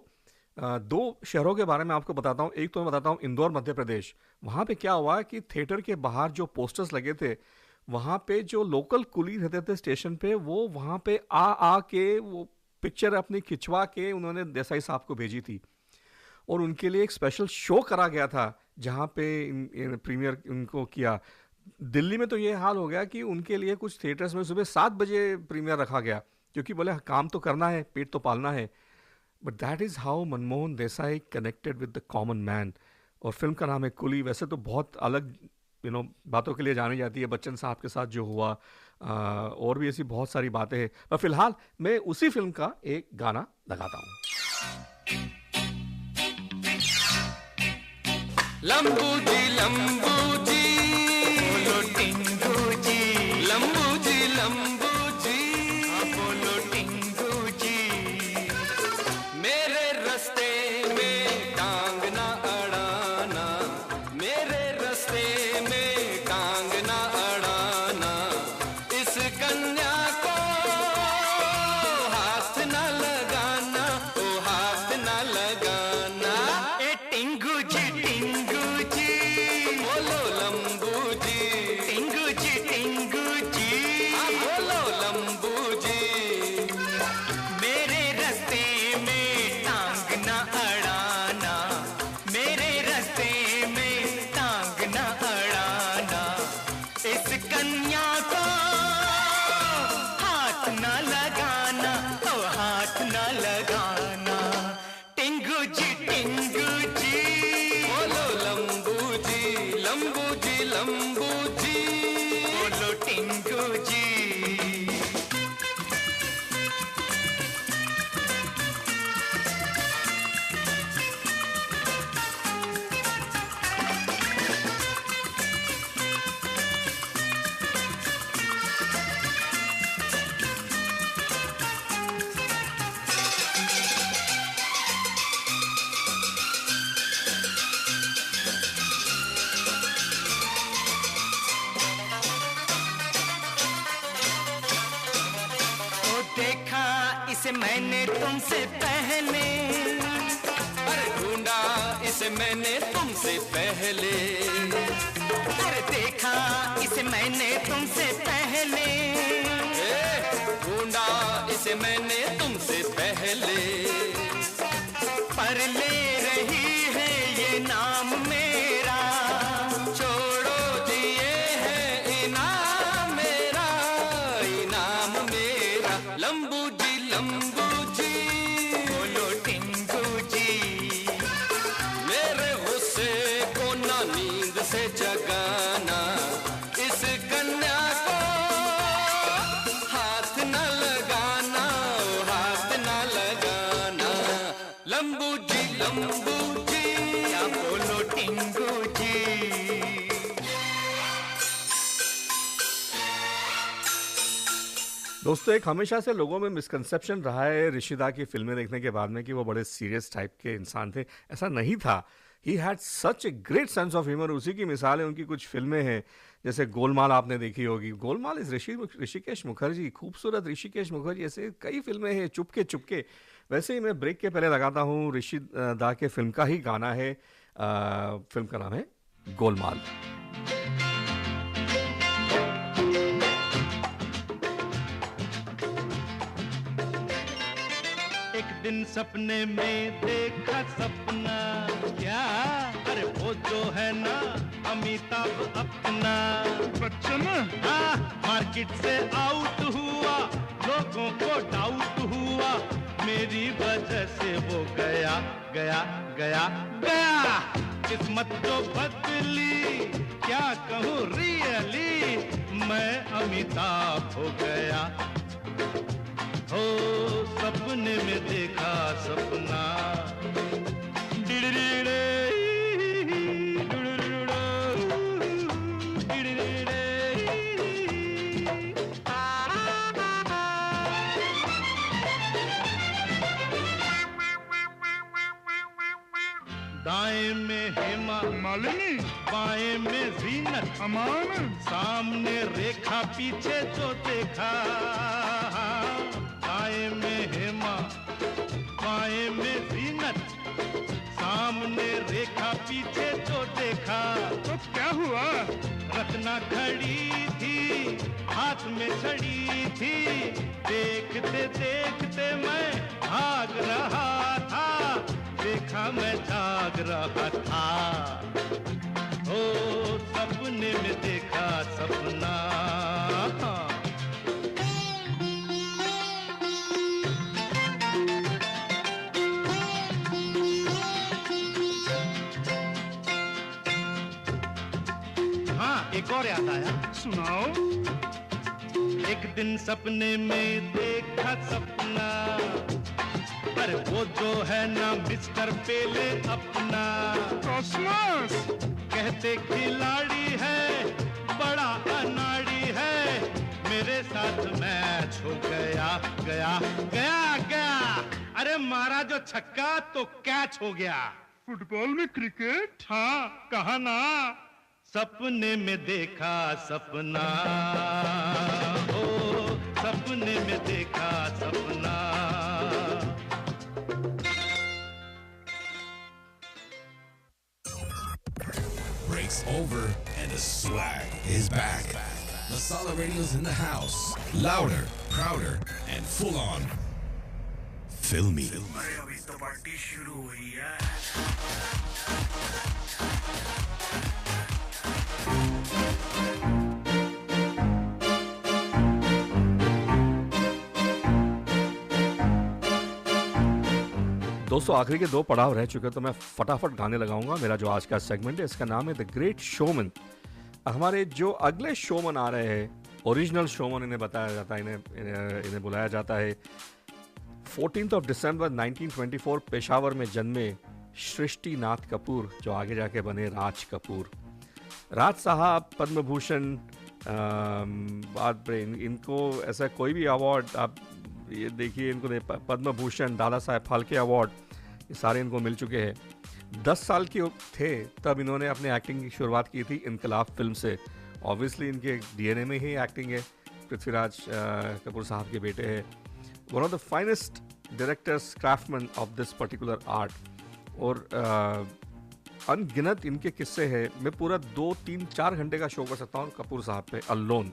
दो शहरों के बारे में आपको बताता हूँ। एक तो मैं बताता हूँ इंदौर मध्य प्रदेश। वहाँ पे क्या हुआ कि थिएटर के बाहर जो पोस्टर्स लगे थे, वहाँ पे जो लोकल कुली रहते थे स्टेशन पे, वो वहाँ पे आ के वो पिक्चर अपनी खिंचवा के उन्होंने देसाई साहब को भेजी थी, और उनके लिए एक स्पेशल शो करा गया था जहाँ पे प्रीमियर उनको किया। दिल्ली में तो ये हाल हो गया कि उनके लिए कुछ थिएटर्स में सुबह 7 बजे प्रीमियर रखा गया, क्योंकि बोले काम तो करना है, पेट तो पालना है। But that is how Manmohan Desai connected with the common man. और फिल्म का नाम है कुली। वैसे तो बहुत अलग बातों के लिए जानी जाती है, बच्चन साहब के साथ जो हुआ, और भी ऐसी बहुत सारी बातें हैं। पर फिलहाल मैं उसी फिल्म का एक गाना लगाता हूँ। लंबू जी बोलो टिंगू जी, लंबू जी बोलो टिंगू जी, मेरे रास्ते में टांग ना अड़ाना, मेरे रास्ते में टांग ना अड़ाना, इस कन्या को हाथ ना लगाना, ओ हाथ ना लगाना। ए टिंगू जी बोलो लंबू जी, टिंगू जी बोलो लंबू जी, मेरे रास्ते में टांग ना अड़ाना, मेरे रास्ते में टांग ना अड़ाना, इस कन्या को हाथ ना लगाना, ओ हाथ ना लगाना। टिंगू जी बोलो लंबू जी बोलो टिंगू जी। देखा इसे मैंने तुमसे पहले, अरे ढूंढा इसे मैंने तुमसे पहले, अरे देखा इसे मैंने तुमसे पहले, ढूंढा इसे मैंने तुमसे पहले, पर ले रही है ये नाम मेरा, छोड़ो दिए है इनाम मेरा, इनाम मेरा। लंबू जी बोलो टिंगू जी, मेरे गुस्से को ना नींद से जगाना, इस कन्या को हाथ न लगाना, हाथ न लगाना। लंबू जी क्या बोलो टिंगू जी। दोस्तों, एक हमेशा से लोगों में मिसकंसेप्शन रहा है ऋषिदा की फिल्में देखने के बाद में कि वो बड़े सीरियस टाइप के इंसान थे। ऐसा नहीं था। He had such a great sense of humour. उसी की मिसाल है उनकी कुछ फिल्में हैं, जैसे गोलमाल आपने देखी होगी। गोलमाल इज ऋषिकेश मुखर्जी, खूबसूरत ऋषिकेश मुखर्जी। ऐसे कई फिल्में हैं, चुपके चुपके। वैसे ही मैं ब्रेक के पहले लगाता हूँ ऋषिदा के फिल्म का ही गाना है। फिल्म का नाम है गोलमाल। एक दिन सपने में देखा सपना, क्या अरे वो जो है ना अमिताभ अपना बच्चन, हाँ मार्केट से आउट हुआ, लोगों को डाउट हुआ, मेरी वजह से वो गया गया गया गया। किस्मत जो बदली क्या कहूँ रियली, मैं अमिताभ हो गया। हो सपने में देखा सपना, दाएं में हेमा मालिनी, बाएं में जीनत अमान, सामने रेखा पीछे जो देखा। दाएं में हेमा बाएं में जीनत, सामने रेखा पीछे जो देखा। तो क्या हुआ? रत्ना खड़ी थी, हाथ में छड़ी थी, देखते देखते मैं भाग रहा था, देखा मैं जाग रहा था। ओ सपने में देखा सपना। हाँ एक और याद आया, सुनाओ। एक दिन सपने में देखा सपना, अरे वो जो है ना मिस्टर पेले अपना, कॉस्मोस कहते खिलाड़ी है, बड़ा अनाड़ी है, मेरे साथ मैच हो गया गया गया गया। अरे मारा जो छक्का तो कैच हो गया। फुटबॉल में क्रिकेट? हाँ कहा ना, सपने में देखा सपना, ओ सपने में देखा सपना। Breaks over and the swag is back. Masala Radio's in the house. Louder, prouder, and full on. Filmy. अभी तो पार्टी शुरू हुई है। दोस्तों आखिरी के 2 पड़ाव रह चुके, तो मैं फटाफट गाने लगाऊंगा। मेरा जो आज का सेगमेंट है इसका नाम है द ग्रेट शोमैन। हमारे जो अगले शोमैन आ रहे हैं, ओरिजिनल शोमैन इन्हें बताया जाता है, इन्हें बुलाया जाता है। 14 दिसंबर 1924 पेशावर में जन्मे सृष्टि नाथ कपूर, जो आगे जाके बने राज कपूर। राज साहब पद्म भूषण, बाद में इनको ऐसा कोई भी अवार्ड आप ये देखिए, इनको पद्म भूषण, दादा साहेब फाल्के अवार्ड, ये सारे इनको मिल चुके हैं। 10 साल के थे तब इन्होंने अपने एक्टिंग की शुरुआत की थी इनकलाब फिल्म से। ऑब्वियसली इनके डीएनए में ही एक्टिंग है। पृथ्वीराज कपूर साहब के बेटे हैं। One of the finest directors, craftsman of this particular art. और अनगिनत इनके किस्से हैं। मैं पूरा 2, 3, 4 घंटे का शो कर सकता हूँ कपूर साहब पे अलोन,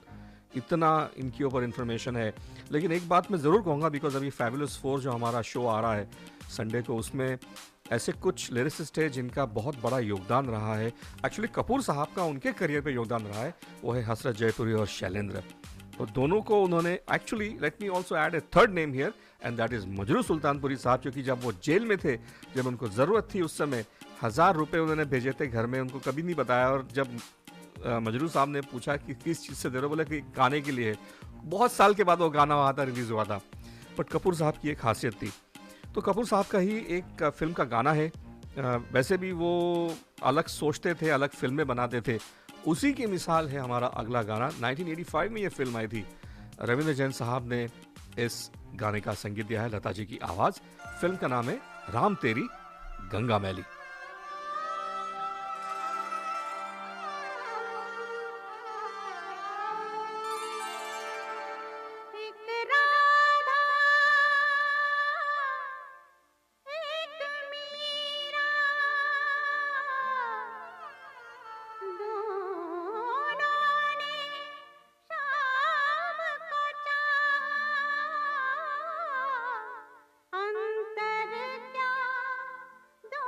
इतना इनके ऊपर इन्फॉर्मेशन है। लेकिन एक बात मैं ज़रूर कहूँगा, बिकॉज अभी फैबुलस 4 जो हमारा शो आ रहा है संडे को, उसमें ऐसे कुछ लिरिसिस्ट है जिनका बहुत बड़ा योगदान रहा है। एक्चुअली कपूर साहब का उनके करियर पे योगदान रहा है, वो है हसरत जयपुरी और शैलेंद्र। और दोनों को उन्होंने actually, let me also add a third name here, and that is Majrooh Sultanpuri साहब, क्योंकि जब वो जेल में थे, जब उनको ज़रूरत थी उस समय 1000 रुपये उन्होंने भेजे थे घर में, उनको कभी नहीं बताया। और जब मजरू साहब ने पूछा कि किस चीज़ से दे रहे हो, बोले कि गाने के लिए। बहुत साल के बाद वो गाना वहाँ था, रिलीज़ हुआ था। बट कपूर साहब की एक खासियत थी, तो कपूर साहब का ही एक फिल्म का गाना है। वैसे भी वो अलग सोचते थे, अलग फिल्में बनाते थे, उसी की मिसाल है हमारा अगला गाना। 1985 में ये फिल्म आई थी। रविंद्र जैन साहब ने इस गाने का संगीत दिया है, लता जी की आवाज़। फिल्म का नाम है राम तेरी गंगा मैली। अंतर क्या दो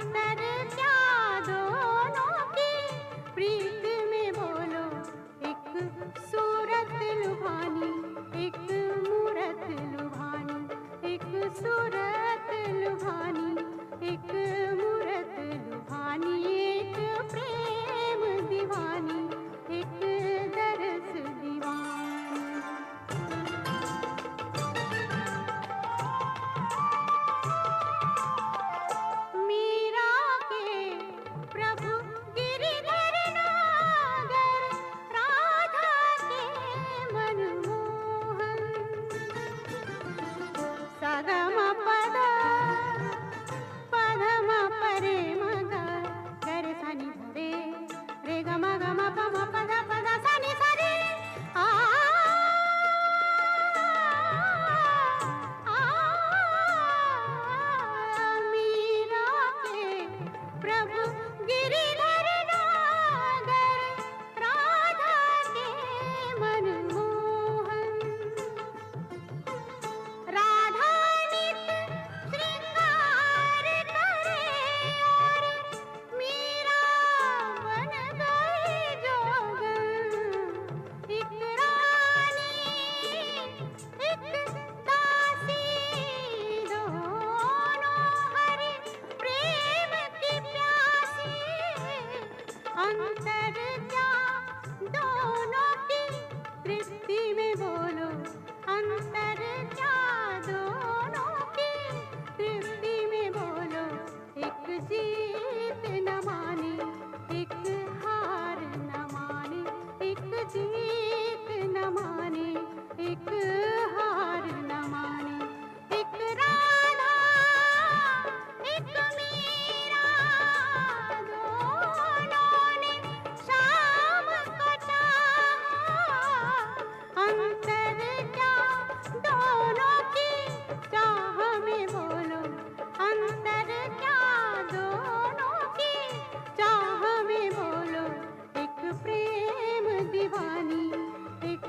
अंतर क्या दोनों की प्रीत में बोलो, एक सूरत लुभानी, एक मूरत लुभानी, एक सूरत लुभानी, एक मूरत लुभानी, एक प्रेम दीवानी, एक दरस दीवानी। मीरा के प्रभु गिरिधर नागर, राधा के मनमोहन, सगम पद पधम परे मग गर सनि धरे रे गम गम पम पद पद सनि सरे आ मीरा के प्रभु गिरिधर नागर, राधा के मनमोहन, राधा नित श्रृंगार करे और मीरा बन गई जोगन, एक रानी एक दासी, दोनों हरि प्रेम की प्यासी, अंतर क्या दोनों की तृप्ति में बोलो, अंतर क्या दोनों की तृप्ति में बोलो, एक जीत न माने, एक हार न माने, एक जीत न माने, एक हार न माने, एक राधा एक मीरा, दोनों ने शाम को चाहा, अंतर क्या दोनों की चाह में बोलो, अंतर क्या दोनों की चाह में बोलो, एक प्रेम दीवानी, एक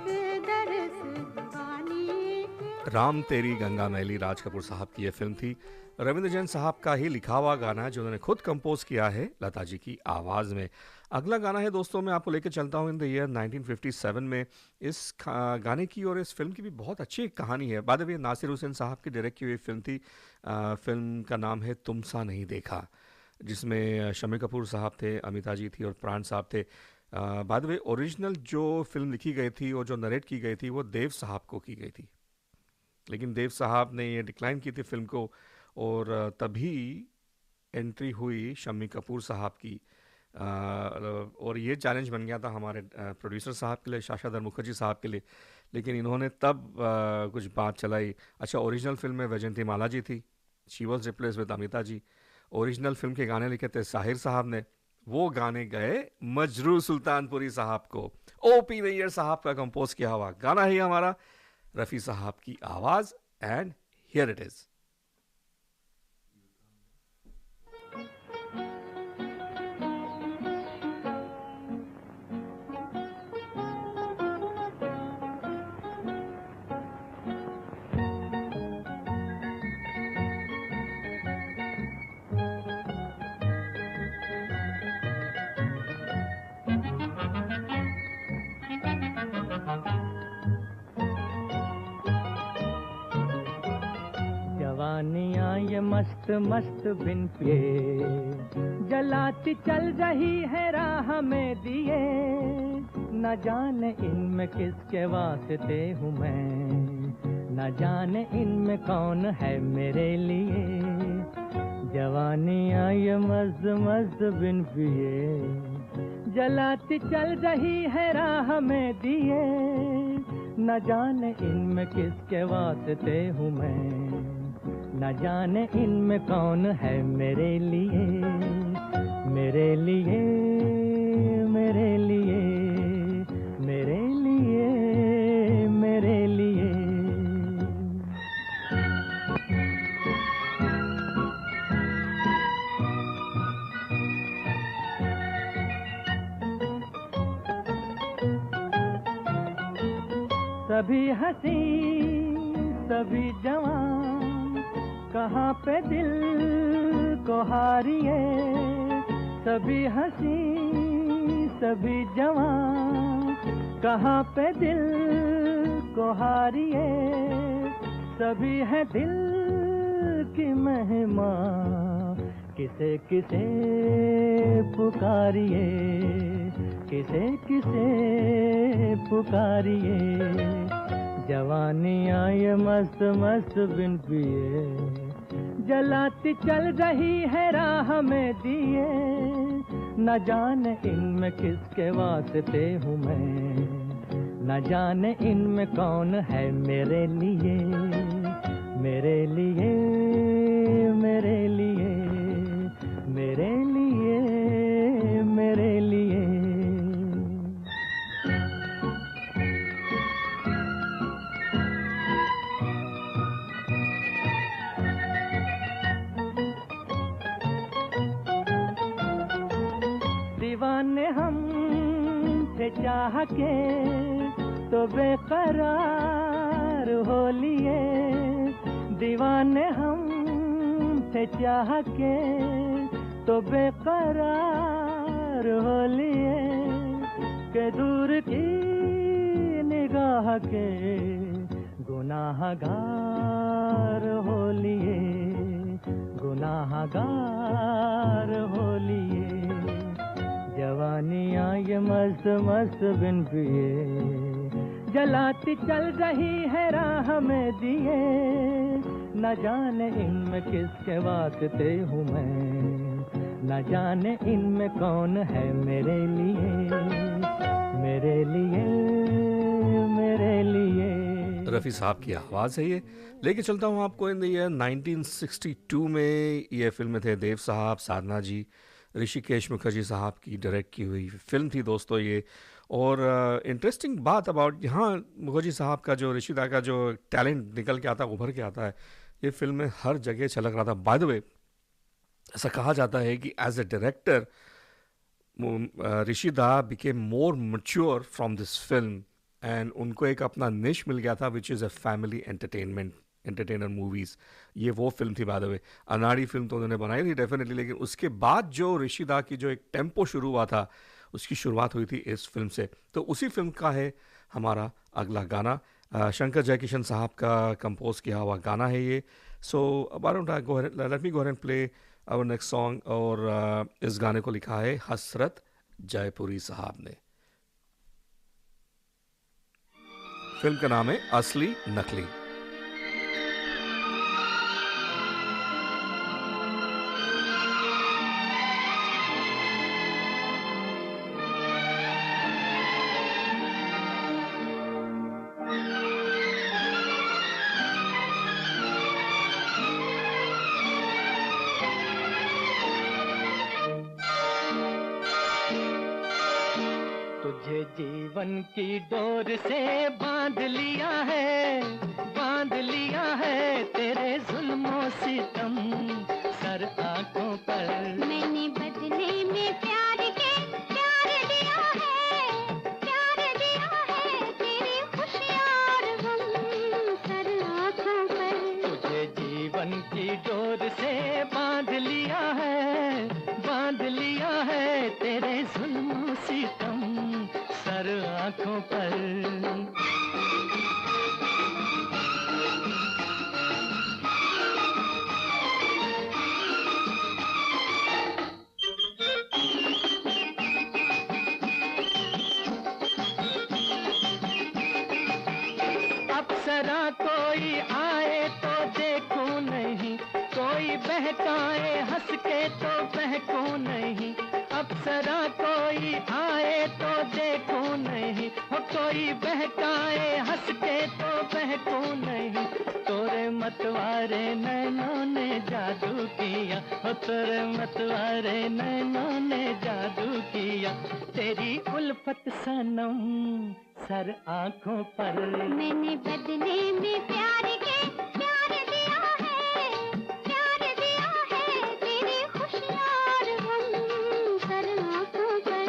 दरस दीवानी, एक राम तेरी गंगा मैली राज कपूर साहब की यह फिल्म थी। रविंद्र जैन साहब का ही लिखा हुआ गाना है जो उन्होंने खुद कंपोज किया है लता जी की आवाज़ में। अगला गाना है दोस्तों, मैं आपको लेकर चलता हूँ इन द ईयर 1957 में। इस गाने की और इस फिल्म की भी बहुत अच्छी कहानी है। बाद में नासिर हुसैन साहब की डायरेक्ट की हुई फिल्म थी। फिल्म का नाम है तुम सा नहीं देखा, जिसमें शम्मी कपूर साहब थे, अमिता जी थी और प्राण साहब थे। बाद में ओरिजिनल जो फिल्म लिखी गई थी और जो नरेट की गई थी वो देव साहब को की गई थी, लेकिन देव साहब ने ये डिक्लाइन की थी फिल्म को, और तभी एंट्री हुई शम्मी कपूर साहब की। और ये चैलेंज बन गया था हमारे प्रोड्यूसर साहब के लिए, शाशाधर मुखर्जी साहब के लिए, लेकिन इन्होंने तब कुछ बात चलाई। अच्छा, ओरिजिनल फिल्म में वैजयंती माला जी थी, she was replace with Amita ji. Original film के गाने लिखे थे साहिर साहब ने, वो गाने गए मजरू सुल्तानपुरी साहब को। O.P. नैयर साहब का कंपोज किया हुआ गाना है हमारा, रफ़ी साहब की आवाज़, एंड हियर इट इज़। जवानियाँ ये मस्त मस्त बिन पिए जलाती चल रही है राह में दिए, न जाने इनमें किसके वास्ते हूँ मैं, न जाने इनमें कौन है मेरे लिए। जवानियाँ ये मस्त मस्त बिन पिए जलाती चल रही है राह में दिए, न जाने इनमें किसके वास्ते हूँ मैं, न जाने इनमें कौन है मेरे लिए, मेरे लिए, मेरे लिए, मेरे लिए, मेरे लिए। सभी हंसी सभी जवान, कहाँ पे दिल को हारिए सभी हंसी सभी जवां, कहाँ पे दिल को हारिए सभी है दिल की महिमा, किसे किसे पुकारिए किसे किसे पुकारिए, जवानियाँ ये मस्त मस्त बिन पिए जलाती चल रही है राह में दिए, न जाने इनमें किसके वास्ते हूँ मैं, न जाने इनमें कौन है मेरे लिए मेरे लिए मेरे लिए मेरे लिए मेरे लिए। दीवाने हम थे चाह के तो बेकरार हो लिए, दीवाने हम थे चाह के तो बेकरार हो लिए, के दूर की निगाह के गुनाहगार हो लिए गुनाहगार हो लिए, जवानियाँ ये मस्त मस्त बिन पिए जलाती चल रही है राह में दिए, न जाने इनमें किसके वास्ते हूँ मैं, न जाने इनमें कौन है मेरे लिए मेरे लिए मेरे लिए। रफ़ी साहब की आवाज़ है ये। लेके चलता हूँ आपको इन द ईयर 1962 में। ये फिल्म थे देव साहब, साधना जी, ऋषिकेश मुखर्जी साहब की डायरेक्ट की हुई फिल्म थी दोस्तों ये। और इंटरेस्टिंग बात अबाउट यहाँ मुखर्जी साहब का जो ऋषिदा का जो टैलेंट निकल के आता उभर के आता है, ये फिल्म में हर जगह छलक रहा था। बाय द वे ऐसा कहा जाता है कि as a director Rishida became more mature from this film and उनको एक अपना निश मिल गया था which is a family entertainer movies. ये वो फिल्म थी बाय द वे। अनाड़ी फिल्म तो उन्होंने बनाई थी डेफिनेटली, लेकिन उसके बाद जो ऋषिदा की जो एक टेम्पो शुरू हुआ था उसकी शुरुआत हुई थी इस फिल्म से। तो उसी फिल्म का है हमारा अगला गाना, शंकर जयकिशन साहब का कंपोज किया हुआ गाना है ये। So let me go ahead and play our next song. और इस गाने को लिखा है हसरत जयपुरी साहब ने। फिल्म का नाम है असली नकली। जीवन की डोर से बांध लिया है तेरे जुल्मों सितम सर आंखों पर। मैंने बदले में प्यार दिया है तेरी खुशियाँ और गम सर आंखों पर। तुझे जीवन की डोर से बांध लिया है तेरे जुल्मों सितम सर आंखों पर। अप्सरा कोई आए तो देखो नहीं, कोई बहकाए हंस के तो बहको नहीं। अप्सरा कोई आए तो देखो नहीं, हो कोई बहकाए हंस के तो बहको नहीं। तोरे मतवारे नैनों ने जादू किया, हो तोरे मतवारे नैनों ने जादू किया। तेरी उल्फत सनम सर आंखों पर। मैंने बदले में प्यार दिया है तेरी खुशियाँ और गम सर आंखों पर।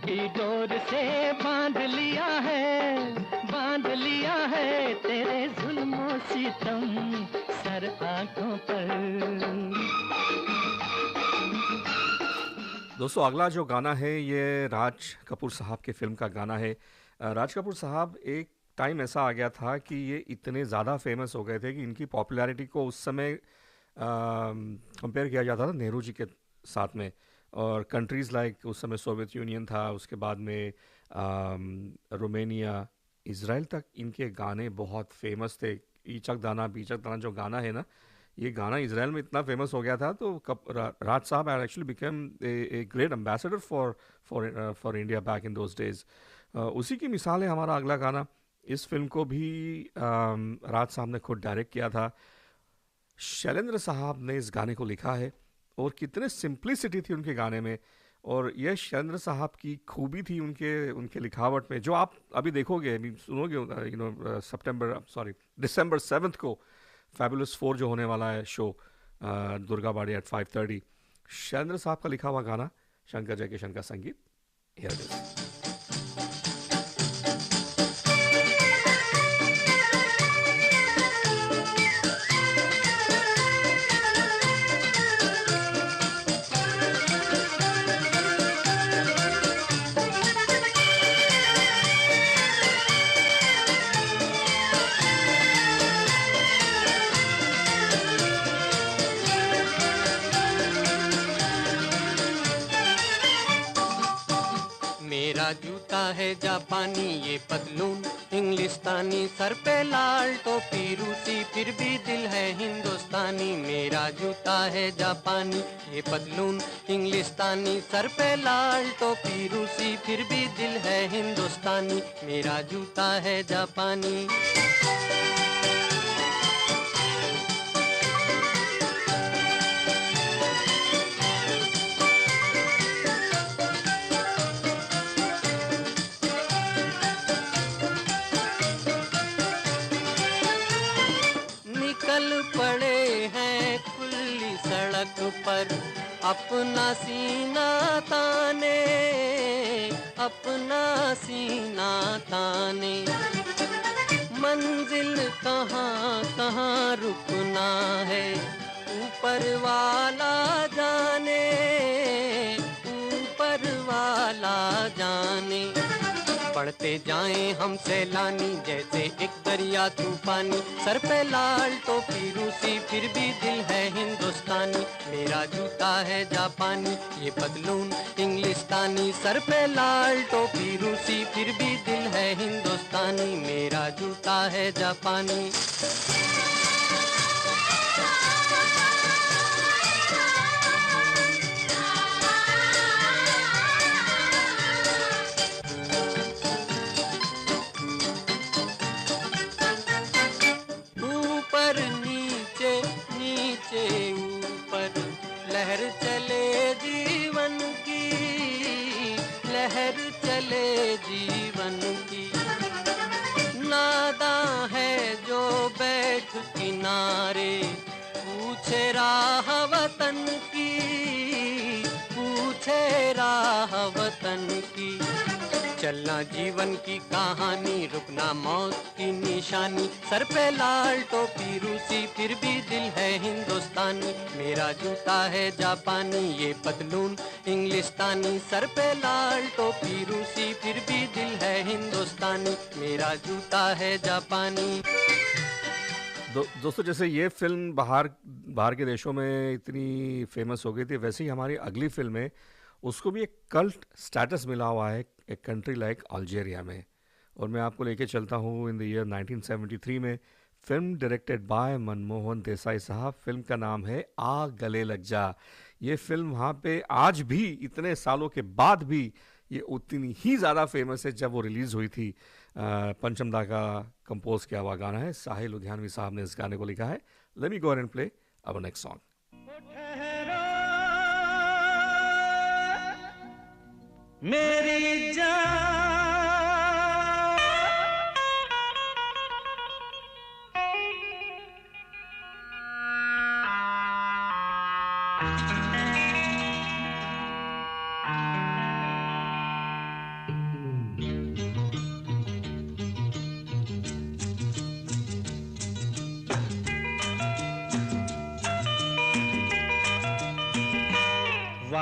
की डोर से बांध लिया है तेरे जुल्मों सितम सर आंखों पर। दोस्तों अगला जो गाना है ये राज कपूर साहब के फिल्म का गाना है। राज कपूर साहब एक टाइम ऐसा आ गया था कि ये इतने ज़्यादा फेमस हो गए थे कि इनकी पॉपुलैरिटी को उस समय कंपेयर किया जाता था नेहरू जी के साथ में। और कंट्रीज़ लाइक उस समय सोवियत यूनियन था, उसके बाद में रोमेनिया, इज़राइल तक इनके गाने बहुत फेमस थे। ईचक दाना बीचक दाना जो गाना है ना, ये गाना इज़राइल में इतना फेमस हो गया था तो राज साहब actually become a great ambassador for India back in those days. उसी की मिसाल है हमारा अगला गाना। इस फिल्म को भी राज साहब ने खुद डायरेक्ट किया था। शैलेंद्र साहब ने इस गाने को लिखा है और कितने सिंप्लिसिटी थी उनके गाने में, और यह शैलेंद्र साहब की खूबी थी उनके लिखावट में, जो आप अभी देखोगे, सुनोगे। दिसंबर 7 को फैबुलस 4 जो होने वाला है शो दुर्गाबाड़ी एट 5:30, शैलेंद्र साहब का लिखा हुआ गाना, शंकर जयकिशन का संगीत। Here it is. मेरा जूता है जापानी, ये पतलून इंग्लिस्तानी, सर पे लाल टोपी रूसी, फिर भी दिल है हिंदुस्तानी। मेरा जूता है जापानी, ये पतलून इंग्लिस्तानी, सर पे लाल टोपी रूसी, फिर भी दिल है हिंदुस्तानी। मेरा जूता है जापानी। पड़े हैं खुली सड़क पर अपना सीना ताने, अपना सीना ताने। मंजिल कहाँ कहाँ रुकना है ऊपर वाला जाने, ऊपर वाला जाने। बढ़ते जाएं हम सैलानी जैसे एक दरिया तूफानी, सर पे लाल टोपी रूसी, फिर भी दिल है हिंदुस्तानी। मेरा जूता है जापानी, ये पतलून इंग्लिस्तानी, सर पे लाल टोपी रूसी, फिर भी दिल है हिंदुस्तानी। मेरा जूता है जापानी। ऊपर लहर चले जीवन की, लहर चले जीवन की। नादां है जो बैठ किनारे, पूछे राह वतन की, पूछे राह वतन की। चलना जीवन की कहानी, रुकना मौत की निशानी, सर पे लाल टोपी रूसी, फिर भी दिल है हिंदुस्तानी। मेरा जूता है जापानी, ये पतलून इंग्लिस्तानी, सर पे लाल टोपी रूसी, फिर भी दिल है हिंदुस्तानी। मेरा जूता है जापानी। दोस्तों जैसे ये फिल्म बाहर के देशों में इतनी फेमस हो गई थी, वैसे ही हमारी अगली फिल्म है उसको भी एक कल्ट स्टेटस मिला हुआ है एक कंट्री लाइक अल्जीरिया में। और मैं आपको लेके चलता हूँ इन द ईयर 1973 में। Film directed by Manmohan Desai साहब। फिल्म का नाम है आ गले लग जा। ये फिल्म वहाँ पे आज भी इतने सालों के बाद भी ये उतनी ही ज़्यादा फेमस है जब वो रिलीज़ हुई थी। पंचम दा का कंपोज किया हुआ गाना है, साहिल लुधियानवी साहब ने इस गाने को लिखा है। Let me go and play our next song. मेरी जान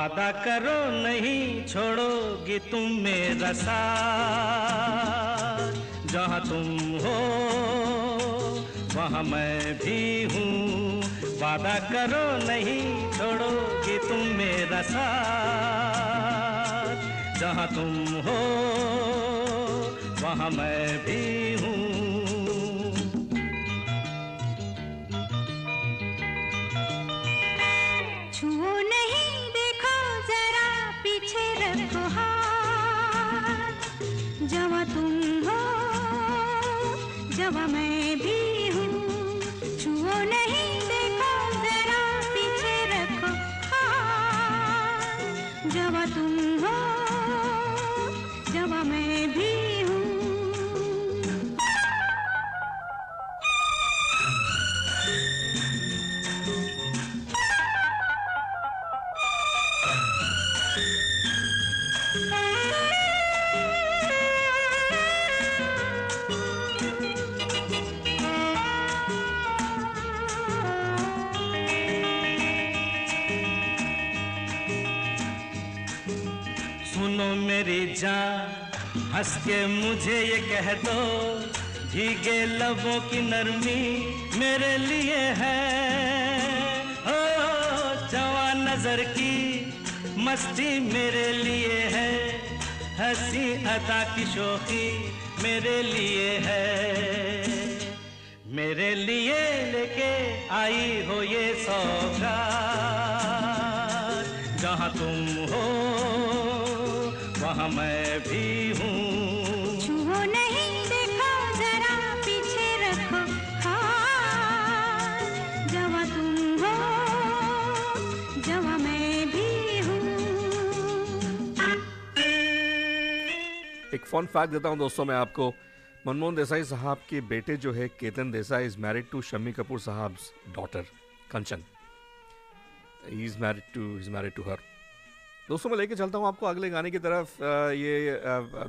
वादा करो नहीं छोड़ोगी तुम मेरा साथ, जहाँ तुम हो वहाँ मैं भी हूँ। वादा करो नहीं छोड़ोगी तुम मेरा साथ, जहाँ तुम हो वहाँ मैं भी हूँ। छुओ नहीं देखो जरा पीछे रखो हाथ, जहाँ तुम हो जहाँ मैं भी हूँ। छुओ नहीं देखो जरा पीछे रखो हाथ, जहाँ तुम हो जहाँ मैं भी हूँ। सुनो मेरी जान, हंस के मुझे ये कह दो, भीगे लबों की नरमी मेरे लिए है। ओ जवान नजर की मस्ती मेरे लिए है, हंसी अदा की शोखी मेरे लिए है। मेरे लिए लेके आई हो ये सौगात, जहाँ तुम हो वहाँ मैं भी हूँ। छुओ नहीं देखो जरा पीछे रखो हाथ, जहाँ तुम हो जहाँ मैं भी हूँ। एक फन फैक्ट देता हूँ दोस्तों मैं आपको। मनमोहन देसाई साहब के बेटे जो है Ketan Desai is married to Shammi Kapoor साहब्स daughter Kanchan. He is married to her. दोस्तों मैं लेके चलता हूँ आपको अगले गाने की तरफ। ये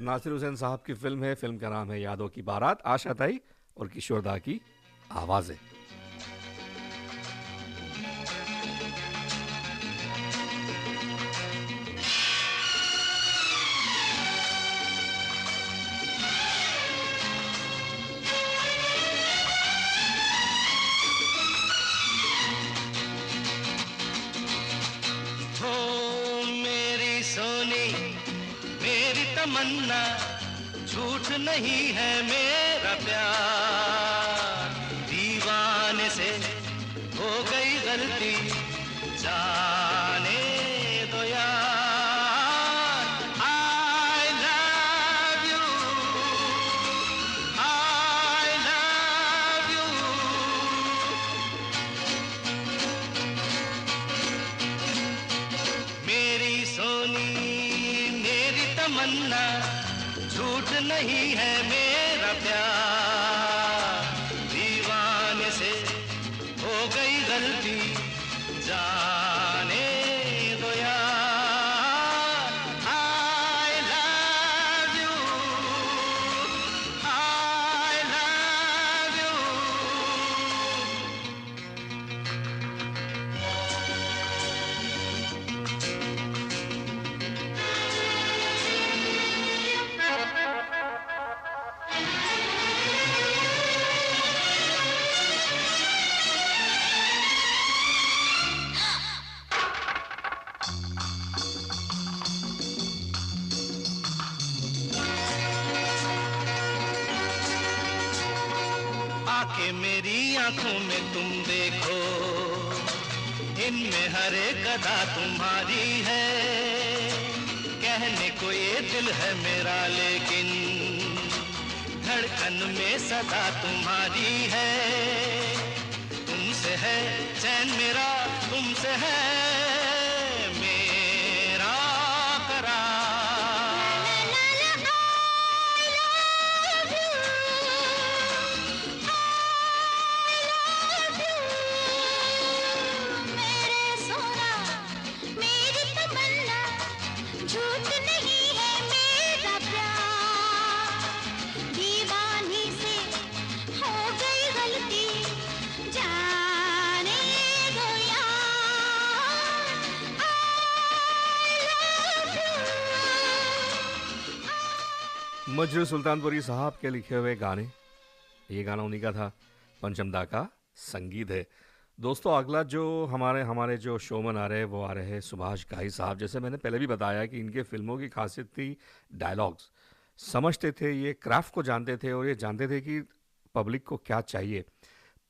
नासिर हुसैन साहब की फिल्म है। फिल्म का नाम है यादों की बारात। आशा ताई और किशोर दा की आवाज़ें। तमन्ना झूठ नहीं है मेरा प्यार, दीवाने से हो गई गलती जाने दो यार। I love you, I love you। मेरी सोनी मेरी तमन्ना झूठ नहीं है मेरा प्यार, दीवाने से हो गई गलती जाने दो यार। I love you, I love you। आके मेरी आंखों में तुम देखो, इनमें हर एक अदा तुम्हारी है। कहने को ये दिल है मेरा लेकिन धड़कन में सदा तुम्हारी है। तुमसे है चैन मेरा, तुमसे है मेरा झूठ नहीं है मेरा प्यार, दीवानी से हो गई गलती जाने दो यार। मजरू सुल्तानपुरी साहब के लिखे हुए गाने, ये गाना उन्हीं का था, पंचमदा का संगीत है। दोस्तों अगला जो हमारे जो शोमैन आ रहे हैं वो आ रहे हैं सुभाष घाई साहब। जैसे मैंने पहले भी बताया कि इनके फिल्मों की खासियत थी डायलॉग्स, समझते थे, ये क्राफ्ट को जानते थे और ये जानते थे कि पब्लिक को क्या चाहिए।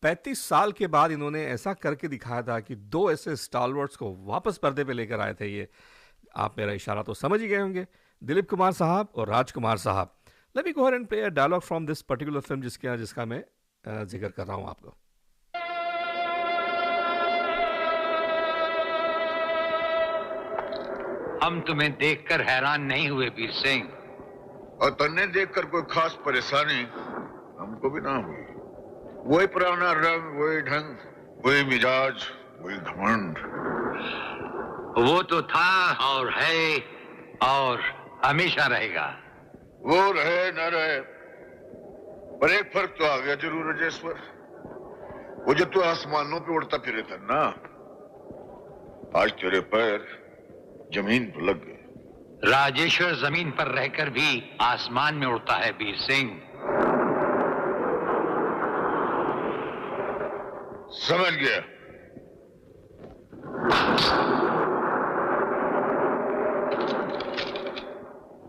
35 साल के बाद इन्होंने ऐसा करके दिखाया था कि दो ऐसे स्टालवर्ड्स को वापस पर्दे पे लेकर आए थे। ये आप मेरा इशारा तो समझ ही गए होंगे, दिलीप कुमार साहब और Rajkumar sahab. Let me go ahead and play a dialogue from this particular film जिसका मैं जिक्र कर रहा हूँ आपको। हम तुम्हें देखकर हैरान नहीं हुए वीर सिंह, और तन्ने देखकर कोई खास परेशानी हमको भी ना हुई। वही पुराना रंग, वही ढंग, वही मिजाज, वही घमंड। वो तो था और है और हमेशा रहेगा। वो रहे न रहे, पर एक फर्क तो आ गया जरूर राजेश्वर। वो जो तू आसमानों पे उड़ता फिरे था ना, आज तेरे पैर जमीन पर लग गए। राजेश्वर जमीन पर रहकर भी आसमान में उड़ता है वीर सिंह। समझ गया।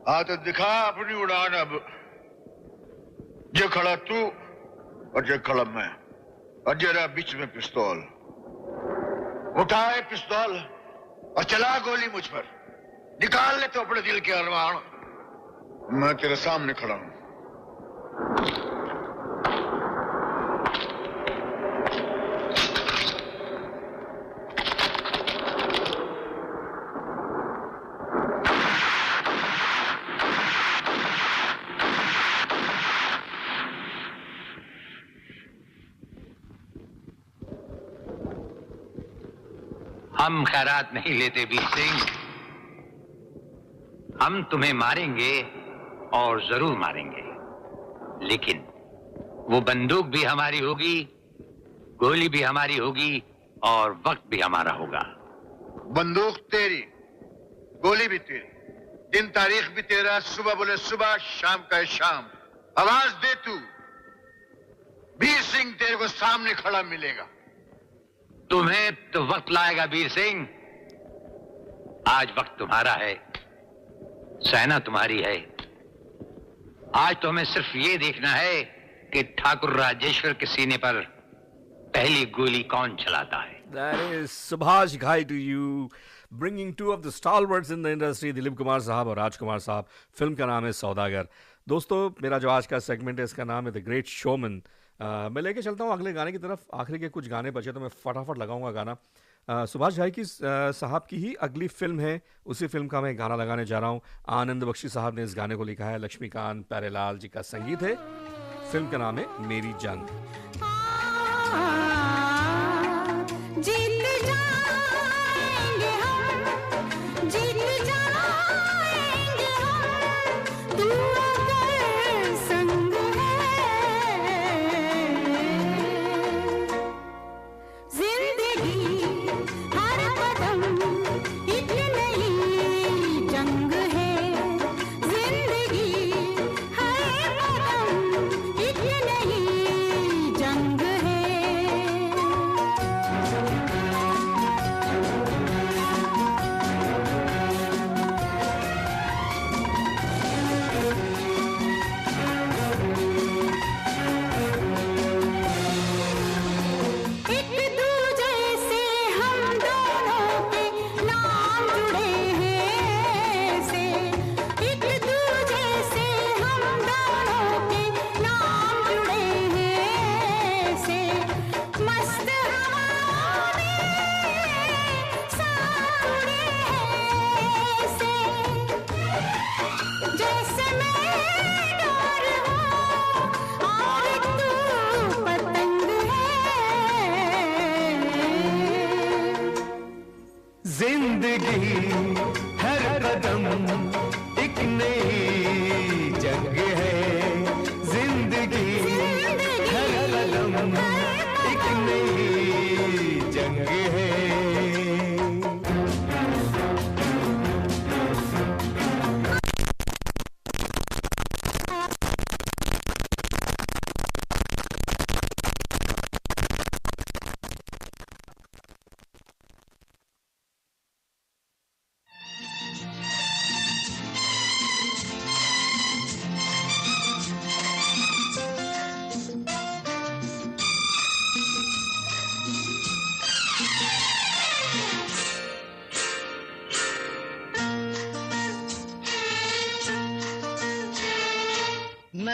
हाँ तो दिखा अपनी उड़ान अब। जे खड़ा तू और जे खड़ा मैं, और जरा बीच में पिस्तौल। उठाए पिस्तौल और चला गोली मुझ पर। निकाल ले तो अपने दिल के अरमान। मैं तेरे सामने खड़ा हूं। हम खैरात नहीं लेते वीर सिंह। हम तुम्हें मारेंगे और जरूर मारेंगे, लेकिन वो बंदूक भी हमारी होगी, गोली भी हमारी होगी और वक्त भी हमारा होगा। बंदूक तेरी, गोली भी तेरी, दिन तारीख भी तेरा, सुबह बोले सुबह, शाम का शाम। आवाज दे तू, वीर सिंह तेरे को सामने खड़ा मिलेगा। तुम्हें तो वक्त लाएगा वीर सिंह। आज वक्त तुम्हारा है, सेना तुम्हारी है। आज तो हमें सिर्फ ये देखना है कि ठाकुर राजेश्वर के सीने पर पहली गोली कौन चलाता है। That is Subhash Ghai to you, bringing two of the stalwarts in the industry, Dilip Kumar साहब और राजकुमार साहब। फिल्म का नाम है सौदागर। दोस्तों मेरा जो आज का सेगमेंट है इसका नाम है द ग्रेट शोमैन। मैं लेके चलता हूँ अगले गाने की तरफ। आखिरी के कुछ गाने बचे तो मैं फटाफट लगाऊंगा गाना। सुभाष घाई की साहब की ही अगली फिल्म है, उसी फिल्म का मैं गाना लगाने जा रहा हूँ। आनंद बख्शी साहब ने इस गाने को लिखा है, लक्ष्मीकांत प्यारेलाल जी का संगीत है। फिल्म का नाम है मेरी जंग। जीत जाएंगे हम, जीत जाएंगे हम, तू अगर संग है। जिंदगी हर कदम एक नई जंग है। जिंदगी हर कदम एक नई जंग है। जिंदगी हर कदम एक नई जंग है। जिंदगी हर कदम एक नई जंग है।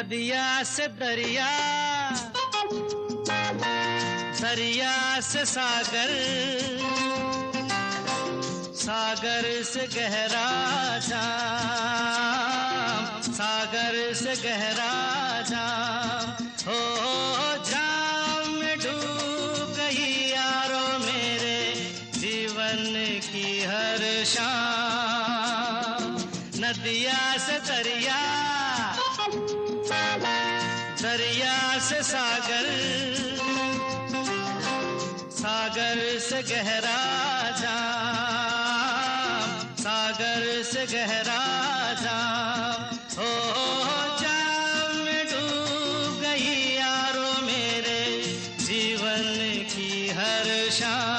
नदिया से दरिया, दरिया से सागर, सागर से गहरा जाम, सागर से गहरा जाम, हो जाम में डूब गई यारो मेरे जीवन की हर शाम। नदिया से दरिया, दरिया से सागर, सागर से गहरा जाम, सागर से गहरा जाम, हो जाम में डूब गई यारो मेरे जीवन की हर शाम।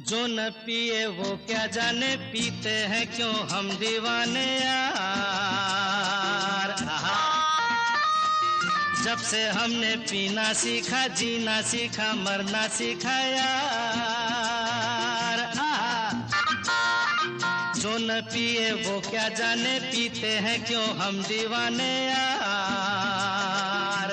जो न पिए वो क्या जाने, पीते हैं क्यों हम दीवाने यार। जब से हमने पीना सीखा, जीना सीखा, मरना सीखा यार। जो न पिए वो क्या जाने, पीते हैं क्यों हम दीवाने यार।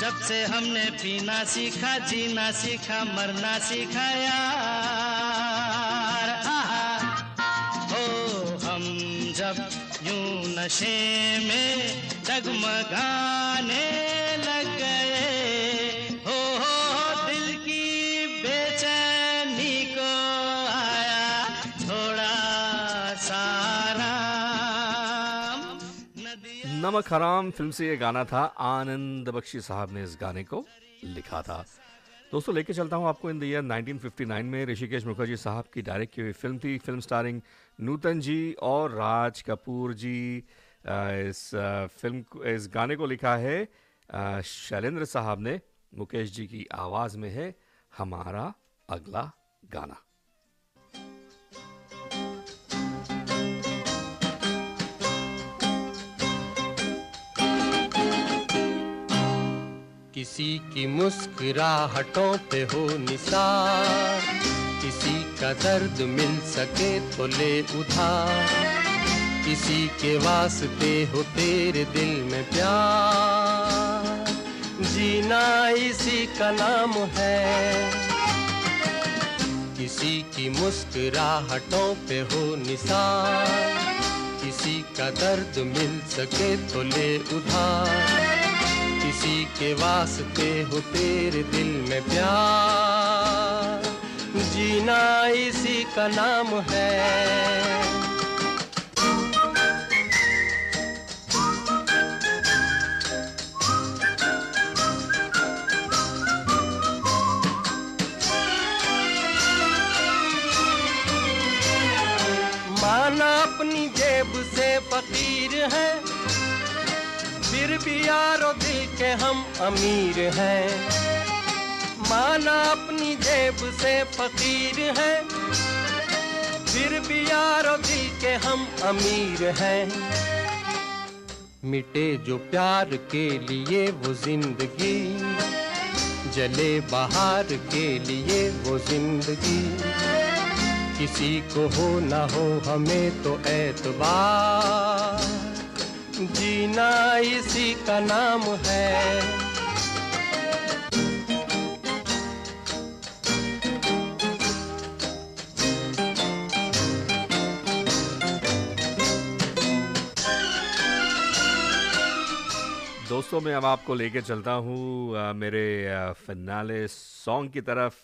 जब से हमने पीना सीखा, जीना सीखा, मरना सीखा यार। हो हम जब यूं नशे में डगमगाने लग गए, हो दिल की बेचैनी को आया थोड़ा सा आराम। नमक हराम फिल्म से ये गाना था। आनंद बख्शी साहब ने इस गाने को लिखा था। दोस्तों लेके चलता हूँ आपको इन द ईयर 1959 में ऋषिकेश मुखर्जी साहब की डायरेक्ट की हुई फिल्म थी। फिल्म स्टारिंग नूतन जी और राज कपूर जी। इस गाने को लिखा है शैलेंद्र साहब ने। मुकेश जी की आवाज़ में है हमारा अगला गाना। किसी की मुस्कुराहटों पे हो निसार, किसी का दर्द मिल सके तो ले उधार, किसी के वास्ते हो तेरे दिल में प्यार, जीना इसी का नाम है। किसी की मुस्कुराहटों पे हो निसार, किसी का दर्द मिल सके तो ले उधार, किसी के वास्ते हो तेरे दिल में प्यार, जीना इसी का नाम है। माना अपनी जेब से फकीर है, फिर भी यारो दिल के हम अमीर हैं। माना अपनी जेब से फकीर हैं, फिर भी यारो दिल के हम अमीर हैं। मिटे जो प्यार के लिए वो जिंदगी, जले बाहर के लिए वो जिंदगी, किसी को हो ना हो हमें तो एतबार, जीना इसी का नाम है। दोस्तों मैं अब आपको लेके चलता हूँ मेरे फिनाले सॉन्ग की तरफ।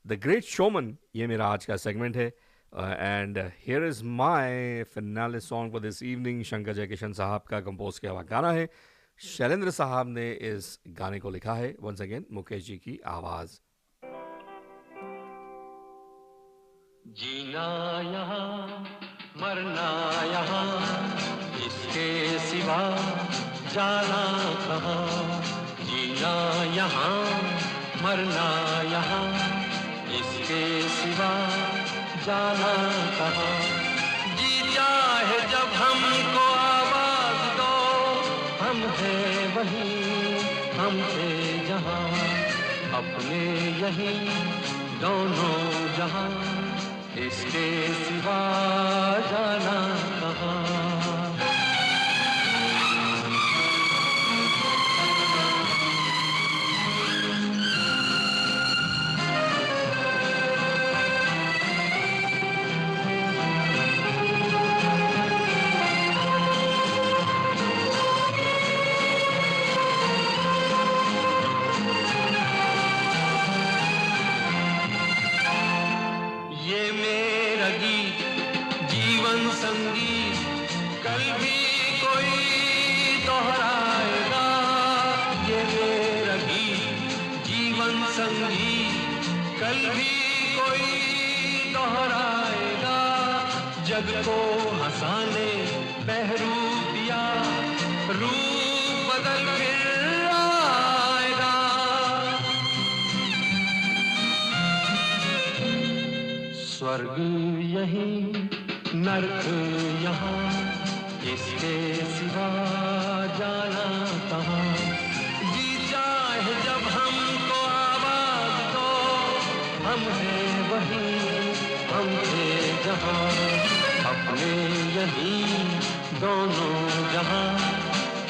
द ग्रेट शोमन ये मेरा आज का सेगमेंट है। And here is my finale song for this evening. Shankar Jaikishan साहब का कंपोज किया हुआ गाना है। शैलेंद्र साहब ने इस गाने को लिखा है। वंस अगेन मुकेश जी की आवाज़। जीना यहाँ मरना यहाँ, इसके सिवा जाना कहाँ। जीना यहाँ मरना यहाँ, इसके सिवा जाना कहाँ। हमको आवाज दो, हम हैं वहीं, हम थे जहां, अपने यहीं दोनों जहां, इसके सिवा जाना कहाँ। कल भी कोई दोहराएगा, जग को हंसाने बहरूप दिया, रूप बदल फिर आएगा। स्वर्ग यहीं नर्क यहाँ, इसके सिवा जाना कहाँ। जी चाहे जब हमको आवाज दो, हम हैं वहीं, हम थे जहाँ, अपने यहीं दोनों जहाँ,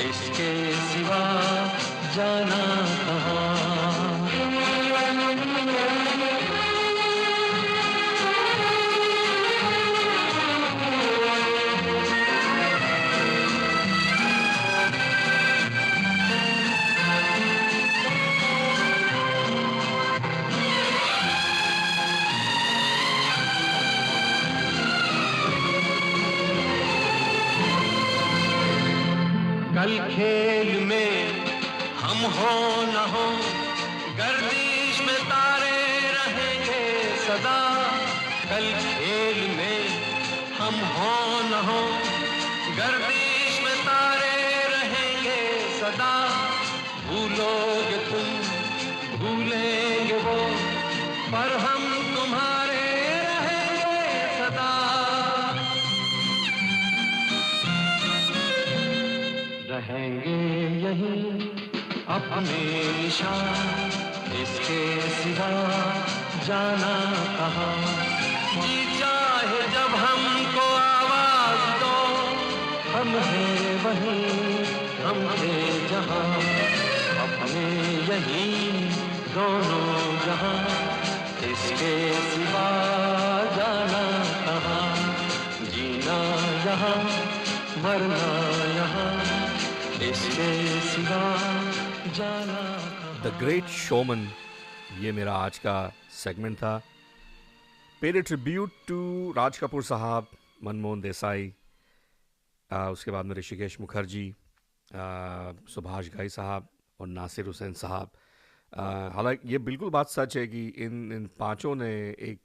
इसके सिवा जाना कहाँ। कल खेल में हम हो न हो, गर्दिश में तारे रहेंगे सदा। कल खेल में हम हो न हो, गर्दिश में तारे रहेंगे सदा। भूलोगे तुम, भूलेंगे वो, पर हम तुम्हारे रहेंगे सदा। रहेंगे यहीं अपने निशान, इसके सिवा जाना कहाँ। जी चाहे जब हमको आवाज दो, हम हैं वहीं, हम थे जहाँ, अपने यहीं दोनों जहाँ, इसके सिवा जाना कहाँ। जीना यहाँ, मरना यहाँ, इसके सिवा जाना। द ग्रेट शोमन, ये मेरा आज का सेगमेंट था। Paid tribute to Raj Kapoor साहब, मनमोहन देसाई, उसके बाद में ऋषिकेश मुखर्जी, सुभाष घई साहब और नासिर हुसैन साहब। हालांकि ये बिल्कुल बात सच है कि इन पांचों ने एक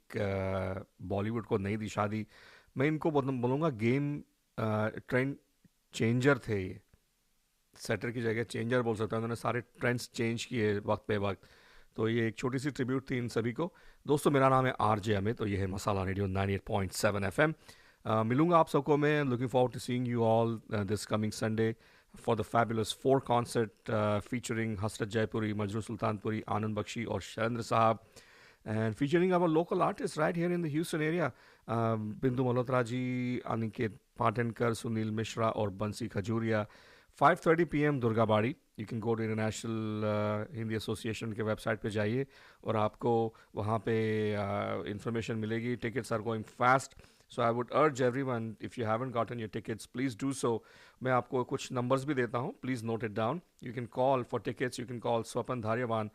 बॉलीवुड को नई दिशा दी। मैं इनको बोलूँगा गेम ट्रेंड चेंजर थे। ये सेटर की जगह चेंजर बोल सकता हूँ। उन्होंने सारे ट्रेंड्स चेंज किए वक्त पे वक्त। तो ये एक छोटी सी ट्रिब्यूट थी इन सभी को। दोस्तों, मेरा नाम है आरजे अमित, तो ये है मसाला रेडियो 98.7 FM। मिलूंगा आप सबको मैं। Looking forward to seeing you all this coming Sunday for the fabulous 4 concert featuring Hasrat Jaipuri, Majroor Sultanpuri, Anand Bakshi और शैलेंद्र साहब, and featuring our local artists right here in the Houston area, Bindu Malhotra ji, Aniket Patankar, Sunil Mishra और बंसी Khajuria. 5:30 PM Durgabari. You can go to International Hindi Association के website पे जाइए और आपको वहाँ पे इंफॉर्मेशन मिलेगी। Tickets are going fast. So I would urge everyone, if you haven't gotten your tickets, please do so. मैं आपको कुछ numbers भी देता हूँ. Please note it down. You can call for tickets. You can call Swapan Dharyavan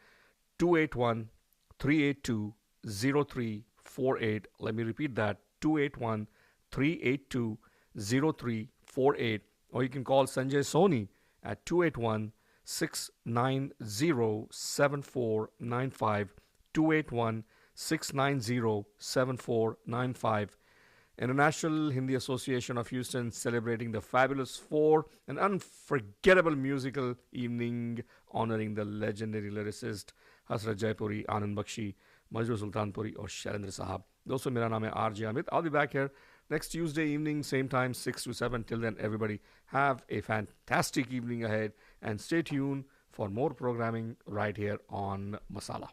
281-382-0348. Let me repeat that. 281-382-0348. Or you can call Sanjay Soni at 281-690-7495. 281-690-7495. International Hindi Association of Houston celebrating the Fabulous 4, an unforgettable musical evening honoring the legendary lyricist Hasrat Jaipuri, Anand Bakshi, Majroor Sultanpuri और शैलेंद्र साहब। दोस्तों, मेरा नाम है RJ Amit. I'll be back here next Tuesday evening, same time, 6 to 7. Till then, everybody have a fantastic evening ahead and stay tuned for more programming right here on Masala.